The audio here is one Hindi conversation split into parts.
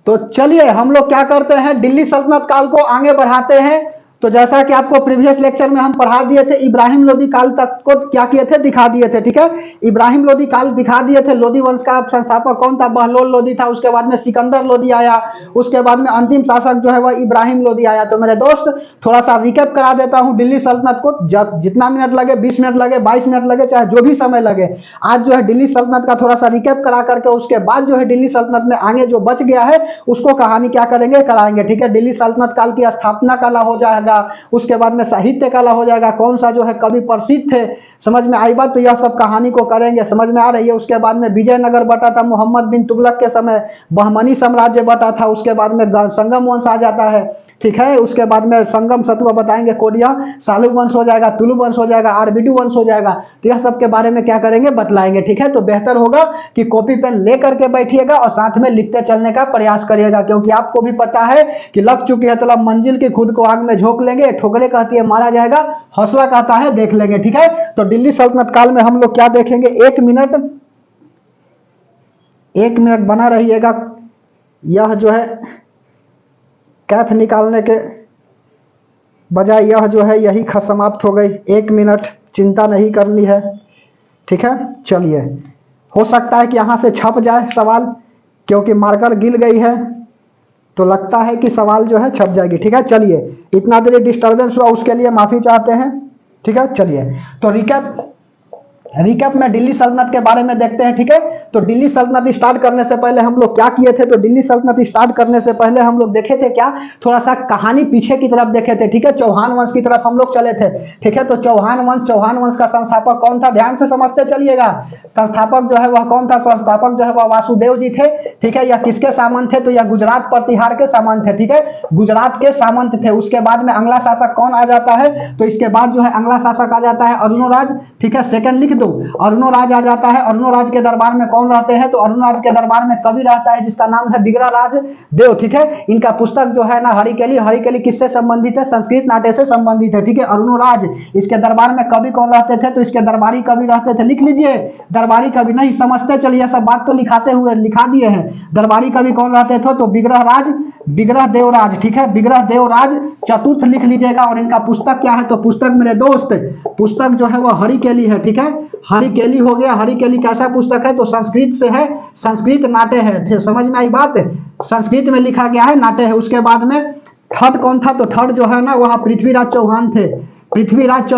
तो चलिए हम लोग क्या करते हैं, दिल्ली सल्तनत काल को आगे बढ़ाते हैं। तो जैसा कि आपको प्रीवियस लेक्चर में हम पढ़ा दिए थे, इब्राहिम लोदी काल तक को क्या किए थे, दिखा दिए थे। ठीक है, इब्राहिम लोदी काल दिखा दिए थे। लोदी वंश का संस्थापक कौन था, बहलोल लोदी था। उसके बाद में सिकंदर लोदी आया। उसके बाद में अंतिम शासक जो है वह इब्राहिम लोदी आया। तो मेरे दोस्त थोड़ा सा रिकैप करा देता हूँ दिल्ली सल्तनत को। जब जितना मिनट लगे, 20 मिनट लगे, 22 मिनट लगे, चाहे जो भी समय लगे, आज जो है दिल्ली सल्तनत का थोड़ा सा रिकैप करा करके उसके बाद जो है दिल्ली सल्तनत में आगे जो बच गया है उसको कहानी क्या करेंगे, कराएंगे। ठीक है, दिल्ली सल्तनत काल की स्थापना कला हो जाएगा, उसके बाद में साहित्य कला हो जाएगा, कौन सा जो है कवि प्रसिद्ध थे, समझ में आई बात। तो यह सब कहानी को करेंगे, समझ में आ रही है। उसके बाद में विजयनगर बटा था मोहम्मद बिन तुगलक के समय, बहमनी साम्राज्य बटा था। उसके बाद में संगम वंश आ जाता है। ठीक है, उसके बाद में संगम सतुआ बताएंगे, कोडिया सालू वंश हो जाएगा, तुलु वंश हो जाएगा, आरबीडू वंश हो जाएगा। तो यह सब के बारे में क्या करेंगे, बतलाएंगे। ठीक है, तो बेहतर होगा कि कॉपी पेन लेकर के बैठिएगा और साथ में लिखते चलने का प्रयास करिएगा, क्योंकि आपको भी पता है कि लग चुकी है तलब मंजिल की, खुद को आग में झोंक लेंगे। ठोकरे कहती है मारा जाएगा, हौसला कहता है देख लेंगे। ठीक है, तो दिल्ली सल्तनत काल में हम लोग क्या देखेंगे, एक मिनट बना रहिएगा। यह जो है कैफ निकालने के बजाय यह जो है यही समाप्त हो गई। 1 मिनट, चिंता नहीं करनी है। ठीक है, चलिए, हो सकता है कि यहाँ से छप जाए सवाल, क्योंकि मार्कर गिल गई है तो लगता है कि सवाल जो है छप जाएगी। ठीक है, चलिए, इतना देर डिस्टर्बेंस हुआ उसके लिए माफी चाहते हैं। ठीक है, चलिए, तो रिकैप में दिल्ली सल्तनत के बारे में देखते हैं। ठीक है, तो दिल्ली सल्तनत स्टार्ट करने से पहले हम लोग क्या किए थे, तो दिल्ली सल्तनत स्टार्ट करने से पहले हम लोग देखे थे क्या, थोड़ा सा कहानी पीछे की तरफ देखे थे। ठीक है, चौहान वंश की तरफ हम लोग चले थे। ठीक है, तो चौहान वंश का संस्थापक कौन था, ध्यान से समझते चलिएगा। संस्थापक जो है वह कौन था, संस्थापक जो है वह वासुदेव जी थे। ठीक है, यह किसके सामंत थे, तो यह गुजरात प्रतिहार के सामंत थे। ठीक है, गुजरात के सामंत थे। उसके बाद में अगला शासक कौन आ जाता है, तो इसके बाद जो है अगला शासक आ जाता है अरुणोराज। ठीक है, सेकंड लिख दो, अरुणोराज आ जाता है। अरुणोराज के दरबार में कौन रहते हैं, तो अरुणोराज के दरबार में कवि रहता है जिसका नाम है बिगड़ाराज देव। ठीक है, इनका पुस्तक जो है ना हरिकेली किससे संबंधित है, संस्कृत नाट्य से संबंधित है। ठीक है, अरुणोराज, इसके दरबार में कवि कौन रहते थे, तो इसके दरबारी कवि रहते थे। लिख लीजिए, दरबारी कवि नहीं समझते चलिए, सब बात तो लिखाते हुए लिखा दिए हैं। दरबारी कवि कौन रहते थे, तो विग्रह देवराज। ठीक है, विग्रह देवराज चतुर्थ लिख लीजिएगा। और इनका पुस्तक क्या है, तो पुस्तक मेरे दोस्त, पुस्तक जो है वह हरिकेली है। ठीक है, हरिकेली हो गया। हरिकेली कैसा पुस्तक है, तो संस्कृत से है, संस्कृत नाट्य है। समझ में आई बात, संस्कृत में लिखा गया है, नाट्य है। उसके बाद में थर्ड कौन था, तो थर्ड जो है ना वह पृथ्वीराज चौहान थे। पृथ्वीराज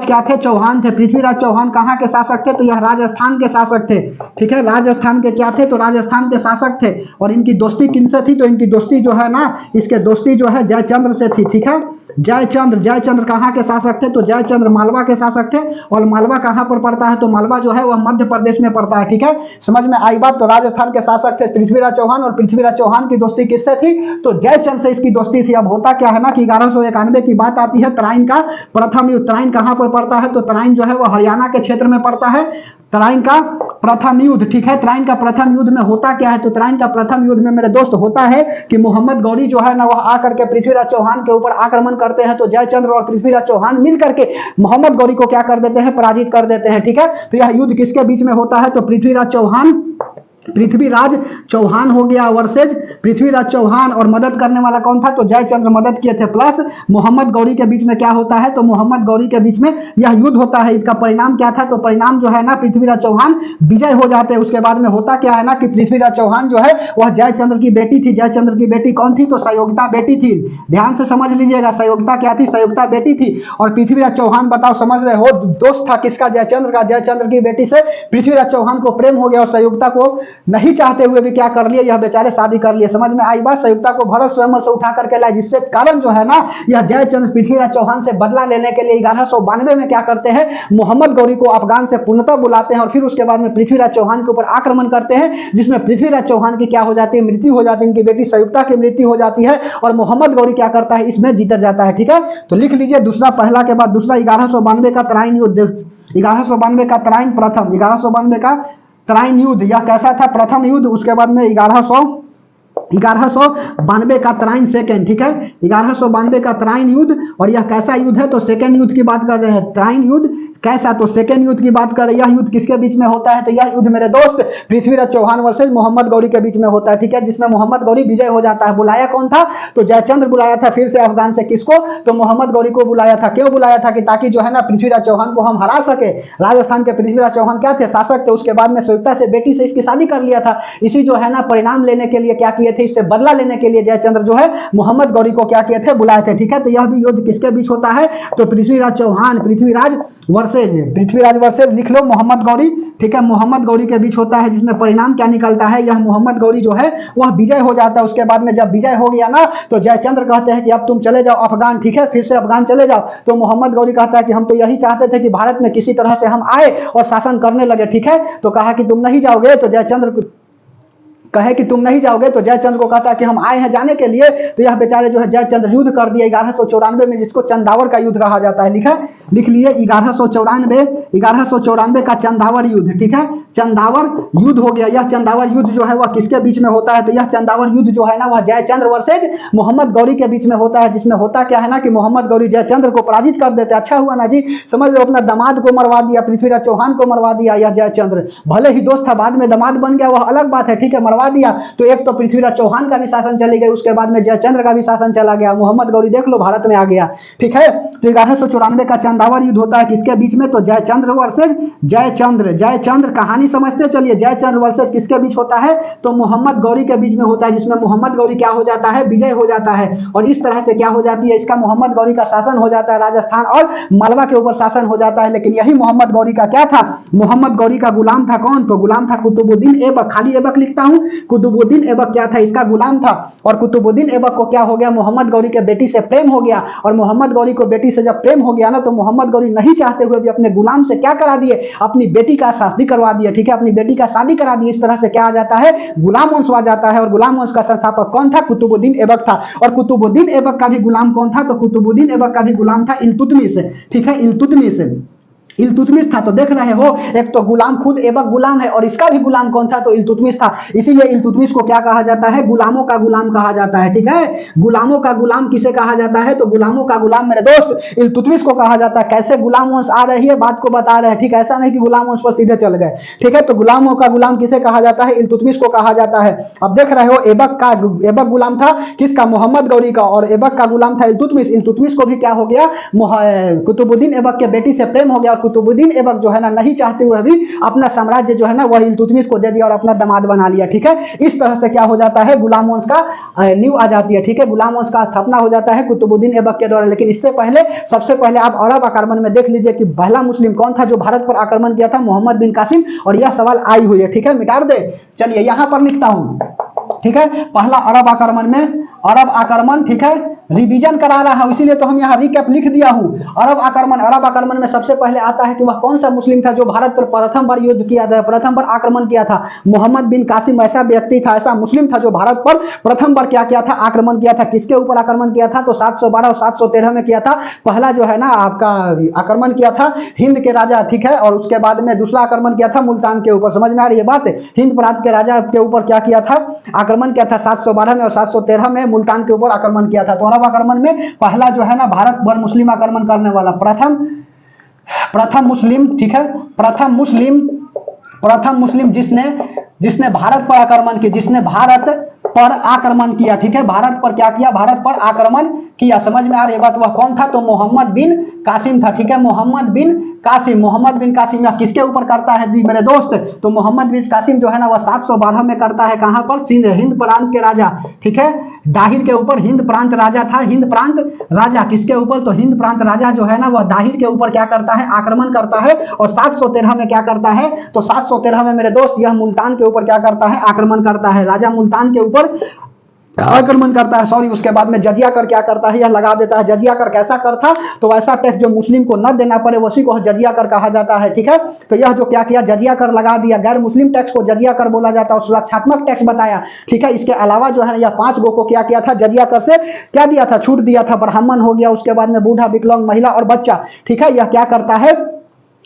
क्या थे, चौहान थे। पृथ्वीराज चौहान कहाँ के शासक थे, तो यह राजस्थान के शासक थे। ठीक है, राजस्थान के क्या थे, तो राजस्थान के शासक थे। और इनकी दोस्ती किनसे थी, तो इनकी दोस्ती जो है ना, इसके दोस्ती जो है जयचंद्र से थी। ठीक है, जयचंद्र कहाँ के शासक थे, तो जयचंद्र मालवा के शासक थे। और मालवा कहाँ पर पड़ता है, तो मालवा जो है वह मध्य प्रदेश में पड़ता है। ठीक है, समझ में आई बात। तो राजस्थान के शासक थे पृथ्वीराज चौहान, और पृथ्वीराज चौहान की दोस्ती किससे थी, तो जयचंद्र से इसकी दोस्ती थी। अब होता क्या है ना कि 1191 की बात आती है, तराइन का प्रथम युद्ध। तराइन कहाँ पर पड़ता है, तो तराइन जो है वह हरियाणा के क्षेत्र में पड़ता है। तराइन का प्रथम युद्ध। ठीक है, तराइन का प्रथम युद्ध में होता क्या है, तो तराइन का प्रथम युद्ध में मेरे दोस्त होता है कि मोहम्मद गौरी जो है ना वह आकर के पृथ्वीराज चौहान के ऊपर आक्रमण करते हैं। तो जयचंद्र और पृथ्वीराज चौहान मिलकर के मोहम्मद गौरी को क्या कर देते हैं, पराजित कर देते हैं। ठीक है, तो यह युद्ध किसके बीच में होता है, तो पृथ्वीराज चौहान हो गया वर्सेज पृथ्वीराज चौहान, और मदद करने वाला कौन था, तो जयचंद्र मदद किए थे, प्लस मोहम्मद गौरी के बीच में क्या होता है, तो मोहम्मद गौरी के बीच में यह युद्ध होता है। इसका परिणाम क्या था, तो परिणाम जो है ना पृथ्वीराज चौहान विजय हो जाते हैं। उसके बाद में होता क्या है ना कि पृथ्वीराज चौहान जो है वह जयचंद्र की बेटी थी। जयचंद्र की बेटी कौन थी, तो संयोगिता बेटी थी। ध्यान से समझ लीजिएगा, संयोगिता क्या थी, संयोगिता बेटी थी। और पृथ्वीराज चौहान बताओ समझ रहे हो, दोस्त था किसका, जयचंद्र का। जयचंद्र की बेटी से पृथ्वीराज चौहान को प्रेम हो गया, और संयोगिता को नहीं चाहते हुए भी क्या कर लिए, यह बेचारे शादी कर लिए। समझ में आई बात, संयुक्ता को भरत स्वयंवर से उठा करके लाए, जिससे कारण जो है ना यह जयचंद्र पृथ्वीराज चौहान से बदला लेने के लिए 1192 में क्या करते हैं, मोहम्मद गौरी को अफगान से पूर्णतः बुलाते हैं। और फिर उसके बाद में पृथ्वीराज चौहान के ऊपर आक्रमण करते हैं, जिसमें पृथ्वीराज चौहान की क्या हो जाती है, मृत्यु हो जाती है। इनकी बेटी संयुक्ता की मृत्यु हो जाती है, और मोहम्मद गौरी क्या करता है, इसमें जीत जाता है। ठीक है, तो लिख लीजिए दूसरा, पहला के बाद दूसरा 1192 का तराइन युद्ध, 1192 का तराइन प्रथम, 1192 का तराइन युद्ध, यह कैसा था, प्रथम युद्ध। उसके बाद में 1192 का तराइन सेकेंड। ठीक है, 1192 का तराइन युद्ध, और यह कैसा युद्ध है, तो सेकेंड युद्ध की बात कर रहे हैं। तराइन युद्ध कैसा, तो सेकेंड युद्ध की बात करें, यह युद्ध किसके बीच में होता है, तो यह युद्ध मेरे दोस्त पृथ्वीराज चौहान वर्सेज मोहम्मद गौरी के बीच में होता है, ठीक है, जिसमें मोहम्मद गौरी विजय हो जाता है। बुलाया कौन था, तो जयचंद्र बुलाया था फिर से अफगान से, किसको, तो मोहम्मद गौरी को बुलाया था। क्यों बुलाया था, कि ताकि जो है ना पृथ्वीराज चौहान को हम हरा सके। राजस्थान के पृथ्वीराज चौहान क्या थे, शासक थे, उसके बाद में संयुक्ता से बेटी से इसकी शादी कर लिया था। इसी जो है ना परिणाम लेने के लिए क्या किए थे, इससे बदला लेने के लिए जयचंद्र जो है मोहम्मद गौरी को क्या किए थे, बुलाए थे, ठीक है। तो यह भी युद्ध किसके बीच होता है, तो पृथ्वीराज चौहान, पृथ्वीराज वर्सेज लिख लो मोहम्मद गौरी, ठीक है, मोहम्मद गौरी के बीच होता है, जिसमें परिणाम क्या निकलता है, यह मोहम्मद गौरी जो है वह विजय हो जाता है। उसके बाद में जब विजय हो गया ना, तो जयचंद्र कहते हैं कि अब तुम चले जाओ अफगान, ठीक है, फिर से अफगान चले जाओ। तो मोहम्मद गौरी कहता है कि हम तो यही चाहते थे कि भारत में किसी तरह से हम आए और शासन करने लगे, ठीक है। तो कहा कि तुम नहीं जाओगे, तो जयचंद्र कहे कि तुम नहीं जाओगे, तो जयचंद्र को कहता है कि हम आए हैं जाने के लिए। तो यह बेचारे जो है जयचंद्र युद्ध कर दिए 1194 में, जिसको चंदावर का युद्ध कहा जाता है। लिख लिए 1194 का चंदावर युद्ध, ठीक है, चंदावर युद्ध हो गया। यह चंदावर युद्ध जो है वह किसके बीच में होता है, तो यह चंदावर युद्ध जो है ना वह जयचंद्र वर्सेज मोहम्मद गौरी के बीच में होता है, जिसमें होता क्या है ना कि मोहम्मद गौरी जयचंद्र को पराजित कर देते। अच्छा हुआ ना जी, समझ लो, अपना दामाद को मरवा दिया, पृथ्वीराज चौहान को मरवा दिया। यह जयचंद्र भले ही दोस्त था, बाद में दामाद बन गया, वह अलग बात है, ठीक है, मरवा दिया। तो एक तो पृथ्वीराज चौहान का भी शासन चली गई, उसके बाद में जयचंद्र का भी शासन चला गया, मोहम्मद गौरी देख लो भारत में आ गया, ठीक है। तो 1194 का चंदावर युद्ध होता है किसके बीच में, तो जयचंद्र वर्सेज जयचंद्र कहानी समझते चलिए। जयचंद्र वर्सेज किसके बीच होता है, तो मोहम्मद गौरी के बीच में होता है, जिसमें मोहम्मद गौरी क्या हो जाता है, विजय हो जाता है। और इस तरह से क्या हो जाती है, इसका मोहम्मद गौरी का शासन हो जाता है, राजस्थान और मालवा के ऊपर शासन हो जाता है। लेकिन यही मोहम्मद गौरी का क्या था, मोहम्मद गौरी का गुलाम था कौन, तो गुलाम था कुतुबुद्दीन ऐबक। खाली ऐबक लिखता हूं, कुतुबुद्दीन ऐबक क्या था, इसका गुलाम था। और कुतुबुद्दीन ऐबक को क्या हो गया, मोहम्मद गौरी के बेटी से प्रेम हो गया। और मोहम्मद गौरी को बेटी से जब प्रेम हो गया ना, तो मोहम्मद गौरी नहीं चाहते हुए भी अपने गुलाम से क्या करा दिए, अपनी बेटी का शादी करवा दिया, ठीक है, अपनी बेटी का शादी करा दी। इस तरह से क्या आ जाता है, गुलाम वंश आ जाता है। और गुलाम वंश का संस्थापक कौन था, कुतुबुद्दीन ऐबक था। और कुतुबुद्दीन ऐबक का भी गुलाम कौन था, तो कुतुबुद्दीन ऐबक का भी गुलाम था इल्तुतमिश, ठीक है, इल्तुतमिश था। तो देख रहे हो, एक तो गुलाम खुद ऐबक गुलाम है, और इसका भी गुलाम कौन था, तो इल्तुतमिश था। इसीलिए इल्तुतमिश को क्या कहा जाता है, गुलामों का गुलाम कहा जाता है, ठीक है। गुलामों का गुलाम किसे कहा जाता है, तो गुलामों का गुलाम मेरे दोस्त इल्तुतमिश को कहा जाता है। कैसे गुलाम वंश आ रही है, बात को बता रहे हैं, ठीक है, ऐसा नहीं कि गुलाम वंश पर सीधे चल गए, ठीक है। तो गुलामों का गुलाम किसे कहा जाता है, इल्तुतमिश को कहा जाता है। अब देख रहे हो, ऐबक गुलाम था किसका, मोहम्मद गौरी का, और ऐबक का गुलाम था इल्तुतमिश। इल्तुतमिश को भी क्या हो गया, कुतुबुद्दीन ऐबक के बेटी से प्रेम हो गया। और कुतुबुद्दीन ऐबक जो है ना नहीं चाहते हुए भी अपना साम्राज्य जो है ना वह इल्तुतमिश को दे दिया और अपना दामाद बना लिया, ठीक है। इस तरह से क्या हो जाता है, गुलाम वंश का नींव आ जाती है, ठीक है, गुलाम वंश का स्थापना हो जाता है कुतुबुद्दीन ऐबक के द्वारा। लेकिन इससे पहले, सबसे पहले आप अरब आक्रमण में देख लीजिए कि पहला मुस्लिम कौन था जो भारत पर आक्रमण किया था, मोहम्मद बिन कासिम। और यह सवाल आई हुई है, ठीक है, मिटा दे। चलिए यहां पर लिखता हूं, ठीक है, पहला अरब आक्रमण, ठीक है, रिवीजन करा रहा है, इसीलिए तो हम यहाँ रिकैप लिख दिया हूं। अरब आक्रमण में सबसे पहले आता है कि वह कौन सा मुस्लिम था जो भारत पर प्रथम बार युद्ध किया था, प्रथम बार आक्रमण किया था। मोहम्मद बिन कासिम ऐसा व्यक्ति था, ऐसा मुस्लिम था जो भारत पर प्रथम बार क्या किया था, आक्रमण किया था। किसके ऊपर आक्रमण किया था, तो 712 और 713 में किया था। पहला जो है ना आपका आक्रमण किया था हिंद के राजा, ठीक है, और उसके बाद में दूसरा आक्रमण किया था मुल्तान के ऊपर। समझ में आ रही है बात, हिंद प्रांत के राजा के ऊपर क्या किया था, आक्रमण किया था 712 में, और 713 में मुल्तान के ऊपर आक्रमण किया था। तो अरब आक्रमण में पहला जो है ना भारत पर मुस्लिम आक्रमण करने वाला प्रथम मुस्लिम, ठीक है, प्रथम मुस्लिम जिसने भारत पर आक्रमण किया, जिसने भारत पर आक्रमण किया, ठीक है, भारत पर क्या किया, भारत पर आक्रमण किया। समझ में आ रही है बात, वह कौन था, तो मोहम्मद बिन कासिम था, ठीक है, मोहम्मद बिन कासिम। यह किसके ऊपर करता है मेरे दोस्त, तो मोहम्मद बिन कासिम जो है ना वह 712 में करता है। कहां पर, हिंद प्रांत के राजा, ठीक है, दाहिर के ऊपर हिंद प्रांत राजा था। हिंद प्रांत राजा किसके ऊपर, तो हिंद प्रांत राजा जो है ना वह दाहिर के ऊपर क्या करता है, आक्रमण करता है। और 713 में क्या करता है, तो 713 में मेरे दोस्त यह मुल्तान के ऊपर क्या करता है, आक्रमण करता है। राजा मुल्तान के ऊपर आक्रमण करता है, सॉरी, उसके बाद में जजिया कर क्या करता है, यह लगा देता है। जजिया कर कैसा कर था, तो वैसा टैक्स जो मुस्लिम को न देना पड़े उसी को जजिया कर कहा जाता है, ठीक है। तो यह जो क्या किया, जजिया कर लगा दिया, गैर मुस्लिम टैक्स को जजिया कर बोला जाता है, और सुरक्षात्मक टैक्स बताया, ठीक है। इसके अलावा जो है यह 5 गो को क्या किया था, जजिया कर से क्या दिया था, छूट दिया था। ब्राह्मण हो गया, उसके बाद में बूढ़ा, विकलांग, महिला और बच्चा, ठीक है। यह क्या करता है,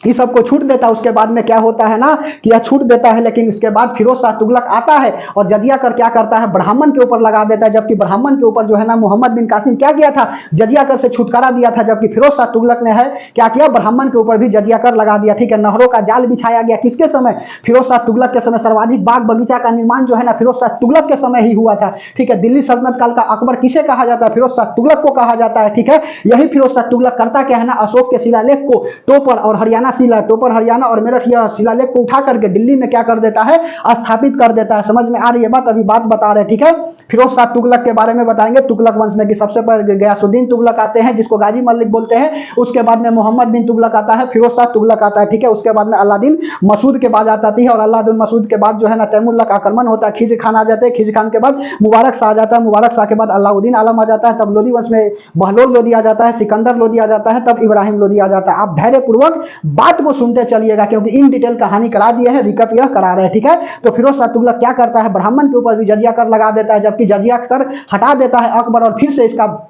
ये सबको छूट देता है। उसके बाद में क्या होता है ना कि यह छूट देता है, लेकिन इसके बाद फिरोज शाह तुगलक आता है और जजिया कर क्या करता है, ब्राह्मण के ऊपर लगा देता है। जबकि ब्राह्मण के ऊपर जो है ना मोहम्मद बिन कासिम क्या किया था, जजिया कर से छुटकारा दिया था। जबकि फिरोज शाह तुगलक ने है क्या किया, ब्राह्मण के ऊपर भी जजिया कर लगा दिया। ठीक है, नहरों का जाल बिछाया गया किसके समय, फिरोज शाह तुगलक के समय। सर्वाधिक बाग बगीचा का निर्माण जो है ना फिरोज शाह तुगलक के समय ही हुआ था। ठीक है, दिल्ली सल्तनत काल का अकबर किसे कहा जाता है, फिरोज शाह तुगलक को कहा जाता है। ठीक है, यही फिरोज शाह तुगलक करता क्या है ना, अशोक के शिलालेख को टोपर और हरियाणा शिला, टोपर हरियाणा और मेरठ यह शिलालेख को उठा करके दिल्ली में क्या कर देता है, स्थापित कर देता है। समझ में आ रही है बात, अभी बात बता रहे हैं। ठीक है, फिरोज शाह तुगलक के बारे में बताएंगे। तुगलक वंश में कि सबसे पहले गयासुद्दीन तुगलक आते हैं जिसको गाजी मलिक बोलते हैं, उसके बाद में मोहम्मद बिन तुगलक आता है, फिरोज शाह तुगलक आता है। ठीक है, उसके बाद में अलादीन मसूद के बाद आती है, और अलादीन मसूद के बाद जो है ना तैमुल्लक आक्रमण होता है, खिज खान आ जाते हैं, खिज खान के बाद मुबारक शाह आ जाता है, मुबारक शाह के बाद अलाउद्दीन आलम आ जाता है, तब लोधी वंश में बहलोल लोधी आ जाता है, सिकंदर लोधी आ जाता है, तब इब्राहिम लोधी आ जाता है। आप धैर्य पूर्वक बात को सुनते चलिएगा क्योंकि इन डिटेल कहानी करा दिए हैं, रिकप यह करा रहे हैं। ठीक है, तो फिरोज शाह तुगलक क्या करता है, ब्राह्मण के ऊपर भी जजिया कर लगा देता है, जबकि जजिया कर हटा देता है अकबर, और फिर से इसका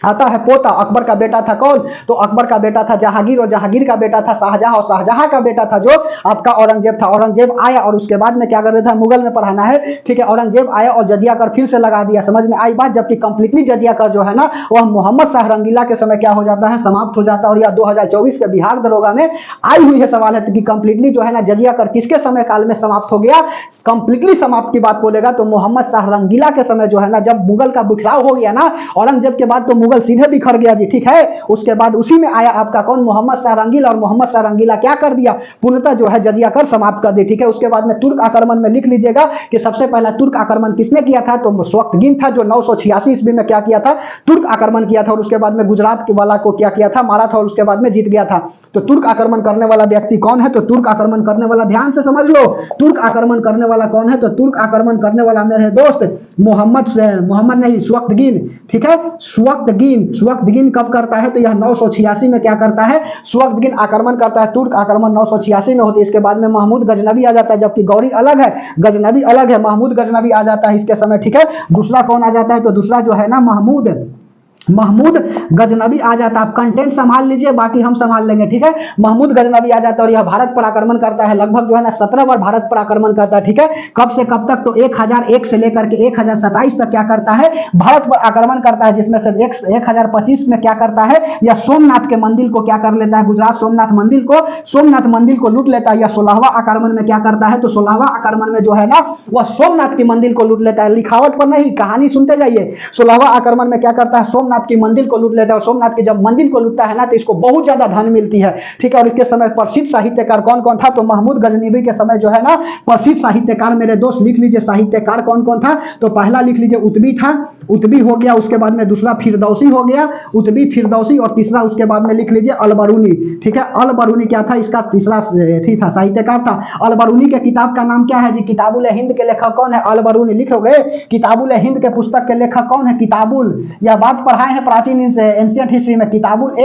आता है पोता। अकबर का बेटा था कौन, तो अकबर का बेटा था जहांगीर, और जहांगीर का बेटा था शाहजहां, और शाहजहां का बेटा था जो आपका औरंगजेब था। औरंगजेब आया और उसके बाद में क्या कर देता है, मुगल में पढ़ाना है। ठीक है, औरंगजेब आया और जजिया कर फिर से लगा दिया। समझ में आई बात, जबकि कंप्लीटली जजिया कर जो है ना वह मोहम्मद शाह रंगीला के समय क्या हो जाता है, समाप्त हो जाता है। और यह 2024 के बिहार दरोगा में आई हुई है सवाल है कि कंप्लीटली जो है ना जजिया कर किसके समय काल में समाप्त हो गया। कंप्लीटली समाप्त की बात बोलेगा तो मोहम्मद शाह रंगीला के समय जो है ना, जब मुगल का बिखराव हो गया ना औरंगजेब के बाद, तो मुगल सीधे बिखर गया जी। ठीक है, उसके बाद उसी में आया आपका कौन, मोहम्मद शाह रंगीला, और मोहम्मद शाह रंगीला क्या कर दिया, पूर्णतः जो है जजिया कर समाप्त कर दी। ठीक है, उसके बाद में तुर्क आक्रमण में लिख लीजिएगा कि सबसे पहला तुर्क आक्रमण किसने किया था, तो स्वक्तगीन था, जो 986 ईस्वी में क्या किया था, तुर्क आक्रमण किया था। और उसके बाद में गुजरात के वाला को क्या किया था, मारा था, और उसके बाद में जीत गया था। तो तुर्क आक्रमण करने वाला व्यक्ति कौन है, तो तुर्क आक्रमण करने वाला ध्यान से समझ लो, तुर्क आक्रमण करने वाला कौन है, तो तुर्क आक्रमण करने वाला मेरे दोस्त मोहम्मद नहीं, स्वक्तगीन। ठीक है, स्वक्तगीन कब करता है, तो यह 986 में क्या करता है, स्वक्तगीन आक्रमण करता है। तुर्क आक्रमण 986 में होती है। इसके बाद में महमूद गजनबी आ जाता है, जबकि गौरी अलग है, गजनबी अलग है, महमूद गजनबी आ जाता है इसके समय। ठीक है, दूसरा कौन आ जाता है, तो दूसरा जो है ना महमूद गजनबी आ जाता है। आप कंटेंट संभाल लीजिए, बाकी हम संभाल लेंगे। ठीक है, महमूद गजनबी आ जाता है और यह भारत पर आक्रमण करता है, लगभग जो है ना 17 बार भारत पर आक्रमण करता है। ठीक है, कब से कब तक, तो 1001 से लेकर के 1027 तक क्या करता है, भारत पर आक्रमण करता है, जिसमें से 1025 में क्या करता है, यह सोमनाथ के मंदिर को क्या कर लेता है, गुजरात सोमनाथ मंदिर को लूट लेता है। यह 16वां आक्रमण में क्या करता है, तो 16वां आक्रमण में जो है ना वह सोमनाथ के मंदिर को लूट लेता है, लिखावट पर नहीं, कहानी सुनते जाइए। 16वां आक्रमण में क्या करता है, सोमनाथ की मंदिर को लूट लेता है, और सोमनाथ की जब मंदिर को लूटता है ना तो इसको बहुत ज्यादा धन मिलती है। ठीक है, और इसके समय प्रसिद्ध साहित्यकार कौन कौन था, तो महमूद गजनबी के समय जो है ना प्रसिद्ध साहित्यकार, मेरे दोस्त लिख लीजिए साहित्यकार कौन कौन था, तो पहला लिख लीजिए उतबी था, उतबी हो गया, उसके बाद में दूसरा फिरदौसी हो गया, उतबी फिरदौसी, और तीसरा उसके बाद में लिख लीजिए अलबरूनी। ठीक है, अलबरूनी क्या था, इसका तीसरा था साहित्यकार था। अलबरूनी के किताब का नाम क्या है जी, किताबुल हिंद के लेखक कौन है, अलबरूनी लिखोगे। किताबुल हिंद के पुस्तक के लेखक कौन है, किताबुल, यह बात पढ़ाए हैं प्राचीन एंशिएंट हिस्ट्री में, किताबुल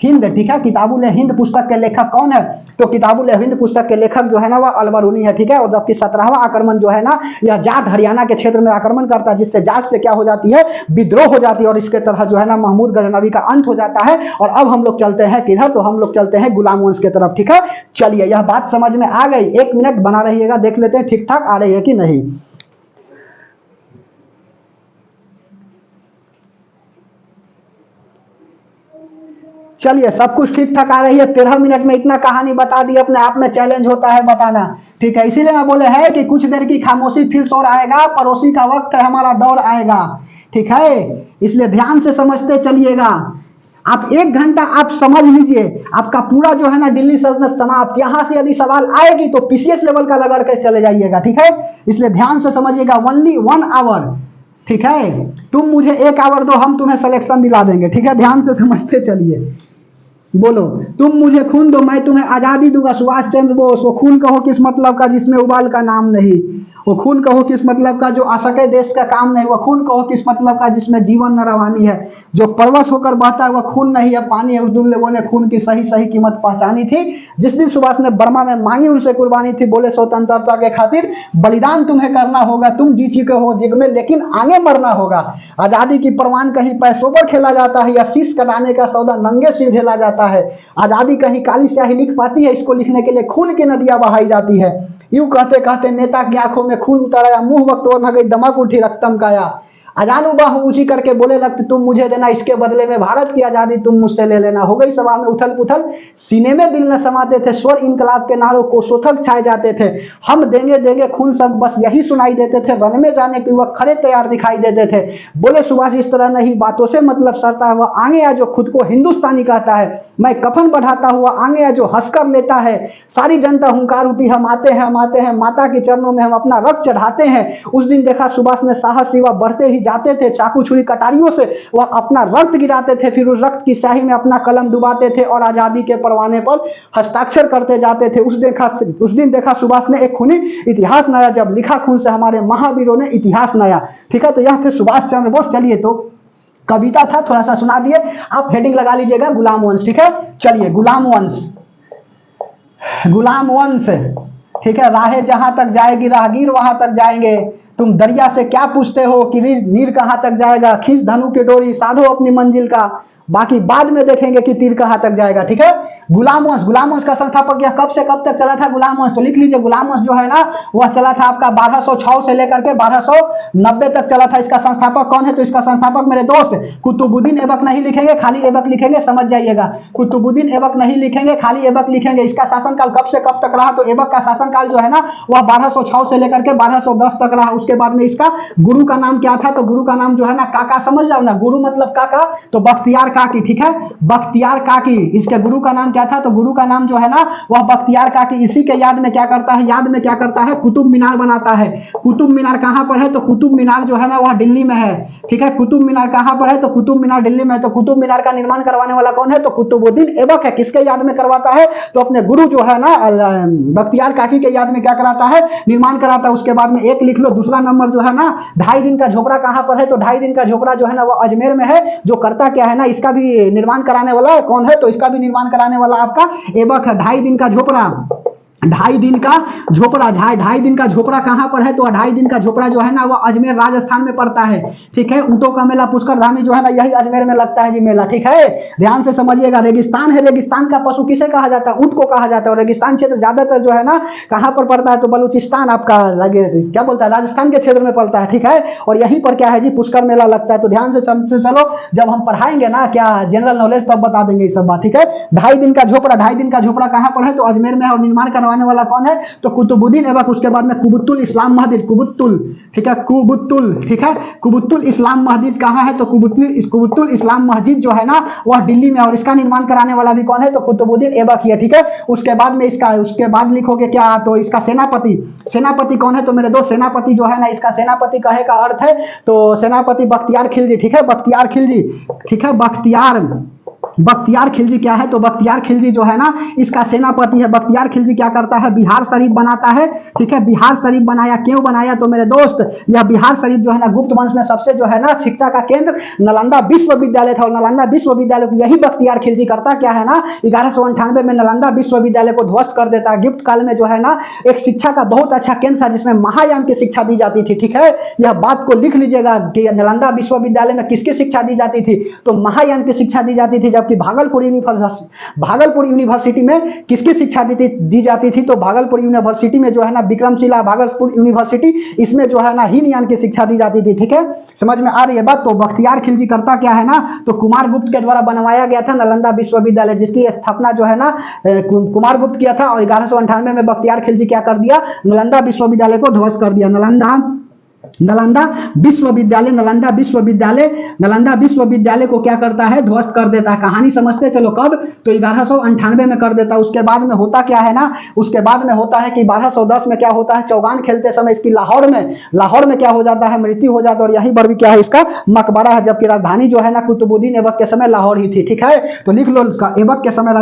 हिंद। ठीक है, किताबुल हिंद पुस्तक के लेखक कौन है, तो किताबुल हिंद पुस्तक के लेखक जो है ना वह अलबरूनी है। ठीक है, और जबकि 17वां आक्रमण जो है ना यह जाट हरियाणा के क्षेत्र में आक्रमण करता है, जिससे जाट से क्या हो जाती है, विद्रोह हो जाती है, और इसके तरह जो है ना महमूद गजनबी का अंत हो जाता है। और अब हम लोग चलते हैं किधर, तो हम लोग चलते हैं गुलाम वंश की तरफ। ठीक है, चलिए यह बात समझ में आ गई, 1 मिनट बना रहिएगा, देख लेते हैं ठीक ठाक आ रही है कि नहीं। चलिए सब कुछ ठीक ठाक आ रही है, 13 मिनट में इतना कहानी बता दी, अपने आप में चैलेंज होता है बताना। ठीक है, इसीलिए मैं बोले है कि कुछ देर की खामोशी फिर शोर आएगा, पड़ोसी का वक्त है हमारा दौर आएगा। ठीक है, इसलिए ध्यान से समझते चलिएगा। आप 1 घंटा आप समझ लीजिए, आपका पूरा जो है ना दिल्ली सल्तनत समाप्त। यहां से यदि सवाल आएगी तो पीसीएस लेवल का लगा के चले जाइएगा। ठीक है, इसलिए ध्यान से समझिएगा, ओनली 1 आवर। ठीक है, तुम मुझे 1 आवर दो, हम तुम्हें सिलेक्शन दिला देंगे। ठीक है, ध्यान से समझते चलिए। बोलो, तुम मुझे खून दो मैं तुम्हें आजादी दूंगा, सुभाष चंद्र बोस। वो खून कहो किस मतलब का जिसमें उबाल का नाम नहीं, वो खून कहो किस मतलब का जो आ सके देश का काम नहीं, वो खून कहो किस मतलब का जिसमें जीवन न रवानी है, जो परवश होकर बहता है वह खून नहीं है पानी है। उस दिन लोगों ने खून की सही सही कीमत पहचानी थी जिस दिन सुभाष ने बर्मा में मांगी उनसे कुर्बानी थी। बोले स्वतंत्रता के खातिर बलिदान तुम्हें करना होगा, तुम जी चुके हो जिग में लेकिन आगे मरना होगा। आजादी की परवान कहीं पैसों पर खेला जाता है या शीश कटाने का सौदा नंगे सिर झेला जाता है। आजादी कहीं काली स्याही लिख पाती है, इसको लिखने के लिए खून की नदियां बहाई जाती है। यूं कहते कहते नेता की आंखों में खून उतर आया, मुंह वक्त और न गई दमक उठी रक्तम काया। अजानू बाहू ऊंची करके बोले रक्त तुम मुझे देना, इसके बदले में भारत की आजादी तुम मुझसे ले लेना। हो गई सभा में उथल पुथल, सीने में दिल न समाते थे, स्वर इनकलाब के नारों को सोथक छाए जाते थे। हम देंगे देंगे खून सब बस यही सुनाई देते थे, रन में जाने के वक्त खड़े तैयार दिखाई देते थे। बोले सुभाष इस तरह नहीं बातों से मतलब सरता है, वह आगे है जो खुद को हिंदुस्तानी कहता है। मैं कफन बढ़ाता हुआ आगे है जो हंसकर लेता है। सारी जनता हुंकार उठी, हम आते हैं माता के चरणों में हम अपना रक्त चढ़ाते हैं। उस दिन देखा सुभाष ने साहस सेवा बढ़ते ही जाते थे, चाकू छुरी कटारियों से वह अपना रक्त गिराते थे, फिर उस रक्त की स्याही में अपना कलम डुबाते थे और आजादी के परवाने पर हस्ताक्षर करते जाते थे। उस दिन देखा सुभाष ने एक खूनी इतिहास नया, जब लिखा खून से हमारे महावीरों ने इतिहास नया। ठीक है, तो यह थे सुभाष चंद्र बोस। चलिए, तो कविता था, थोड़ा सा सुना दिए, आप हेडिंग लगा लीजिएगा गुलाम वंश। ठीक है, चलिए गुलाम वंश, गुलाम वंश। ठीक है, राहें जहां तक जाएगी राहगीर वहां तक जाएंगे। तुम दरिया से क्या पूछते हो कि नीर कहां तक जाएगा, खींच धनु की डोरी साधो अपनी मंजिल का, बाकी बाद में देखेंगे कि तीर कहां तक जाएगा। ठीक है, गुलाम वंश का संस्थापक यह कब से कब तक चला था गुलाम वंश, तो लिख लीजिए गुलाम वंश जो है ना वह चला था आपका 1206 से लेकर के 1290 तक चला था। इसका संस्थापक कौन है, तो इसका संस्थापक मेरे दोस्त कुतुबुद्दीन ऐबक नहीं लिखेंगे, खाली ऐबक लिखेंगे, समझ जाइएगा। कुतुबुद्दीन ऐबक नहीं लिखेंगे, खाली ऐबक लिखेंगे। इसका शासनकाल कब से कब तक रहा, तो ऐबक का शासनकाल जो है ना वह 1206 से लेकर के 1210 तक रहा। उसके बाद में इसका गुरु का नाम क्या था, तो गुरु का नाम जो है ना काका, समझ जाओ ना, गुरु मतलब काका, तो बख्तियार काकी। ठीक है, बख्तियार काकी, इसके गुरु का नाम क्या था, तो गुरु का नाम जो है ना वह बख्तियार काकी। इसी के याद में क्या करता है, कुतुब मीनार बनाता है। कुतुब मीनार कहां पर है, तो कुतुब मीनार जो है ना वह दिल्ली में है। ठीक है, कुतुब मीनार कहां पर है, तो कुतुब मीनार दिल्ली में है। तो कुतुब मीनार का निर्माण करवाने वाला कौन है, तो कुतुबुद्दीन ऐबक है। किसके याद में करवाता है, तो अपने गुरु जो है ना बख्तियार काकी के याद में क्या कराता है, निर्माण कराता है। उसके बाद में एक लिख लो, दूसरा नंबर जो है ना 2.5 दिन का झोपड़ा कहां पर है, तो 2.5 दिन का झोपड़ा जो है ना वह अजमेर में है। जो करता क्या है ना, इसका भी निर्माण कराने वाला कौन है, तो इसका भी निर्माण कराने वाला आपका ऐबक है। 2.5 दिन का झोपड़ा, 2.5 दिन का झोपड़ा, 2.5 दिन का झोपड़ा कहां पर है, तो 2.5 दिन का झोपड़ा जो है ना वो अजमेर राजस्थान में पड़ता है। ठीक है, ऊंटों का मेला पुष्कर धामी जो है ना यही अजमेर में लगता है जी मेला। ठीक है, ध्यान से समझिएगा। रेगिस्तान है, रेगिस्तान का पशु किसे कहा जाता है, ऊंट को कहा जाता है। और रेगिस्तान क्षेत्र ज्यादातर जो है ना कहां पर पड़ता है, तो बलूचिस्तान आपका लगे क्या बोलता है, राजस्थान के क्षेत्र में पड़ता है। ठीक है, और यहीं पर क्या है जी पुष्कर मेला लगता है। तो ध्यान से चलो, जब हम पढ़ाएंगे ना क्या जनरल नॉलेज तब बता देंगे ये सब बात। ठीक है, 2.5 दिन का झोपड़ा, 2.5 दिन का झोपड़ा कहां पर है, तो अजमेर में है। और निर्माण करवाने वाला कौन है, तो कुतुबुद्दीन ऐबक। उसके बाद में कुबुत्तुल इस्लाम महदीद, कुबुत्तुल, ठीक है, कुबुत्तुल, ठीक है, कुबुत्तुल इस्लाम महदीद कहां है, तो कुबुत्तुल इस्लाम मस्जिद जो है ना वह दिल्ली में। और इसका निर्माण कराने वाला भी कौन है, तो कुतुबुद्दीन ऐबक ही है। ठीक है, उसके बाद में इसका, उसके बाद लिखोगे क्या, तो इसका सेनापति कौन है, तो मेरे दोस्त सेनापति जो है ना, इसका सेनापति कहे का अर्थ है तो सेनापति बख्तियार खिलजी। ठीक है, बख्तियार खिलजी। ठीक है, बख्तियार खिलजी क्या है, तो बख्तियार खिलजी जो है ना इसका सेनापति है। बख्तियार खिलजी क्या करता है, बिहार शरीफ बनाता है। ठीक है, बिहार शरीफ बनाया, क्यों बनाया, तो मेरे दोस्त यह बिहार शरीफ जो है ना गुप्त वंश में सबसे जो है ना शिक्षा का केंद्र नालंदा विश्वविद्यालय था। और नालंदा विश्वविद्यालय को यही बख्तियार खिलजी करता क्या है ना 1198 में नालंदा विश्वविद्यालय को ध्वस्त कर देता है। गुप्त काल में जो है ना एक शिक्षा का बहुत अच्छा केंद्र था जिसमें महायान की शिक्षा दी जाती थी। ठीक है, यह बात को लिख लीजिएगा कि नालंदा विश्वविद्यालय में किसकी शिक्षा दी जाती थी, तो महायान की शिक्षा दी जाती थी। जबकि भागलपुर यूनिवर्सिटी में किसकी शिक्षा दी जाती थी, तो भागलपुर यूनिवर्सिटी में जो है ना विक्रमशिला भागलपुर यूनिवर्सिटी, इसमें जो है ना हीनयान की शिक्षा दी जाती थी। ठीक है, समझ में आ रही है बात। तो बख्तियार खिलजी करता क्या है ना, तो कुमार गुप्त के द्वारा बनवाया गया था नालंदा विश्वविद्यालय, जिसकी स्थापना जो है ना कुमार गुप्त किया था। और 1198 में बख्तियार खिलजी क्या कर दिया, नालंदा विश्वविद्यालय को ध्वस्त कर दिया। नालंदा नालंदा विश्वविद्यालय, नालंदा विश्वविद्यालय को क्या करता है, ध्वस्त कर देता है। कहानी समझते चलो कब, तो 1198 में कर देता है। उसके बाद में होता क्या है ना, उसके बाद में होता है कि 1210 में क्या होता है, चौगान खेलते समय इसकी लाहौर में क्या हो जाता है, मृत्यु हो जाता है। और यहीं पर भी क्या है, इसका मकबरा है, जबकि राजधानी जो है ना कुतुबुद्दीन ऐबक के समय लाहौर ही थी। ठीक है, तो लिख लो ऐबक के समय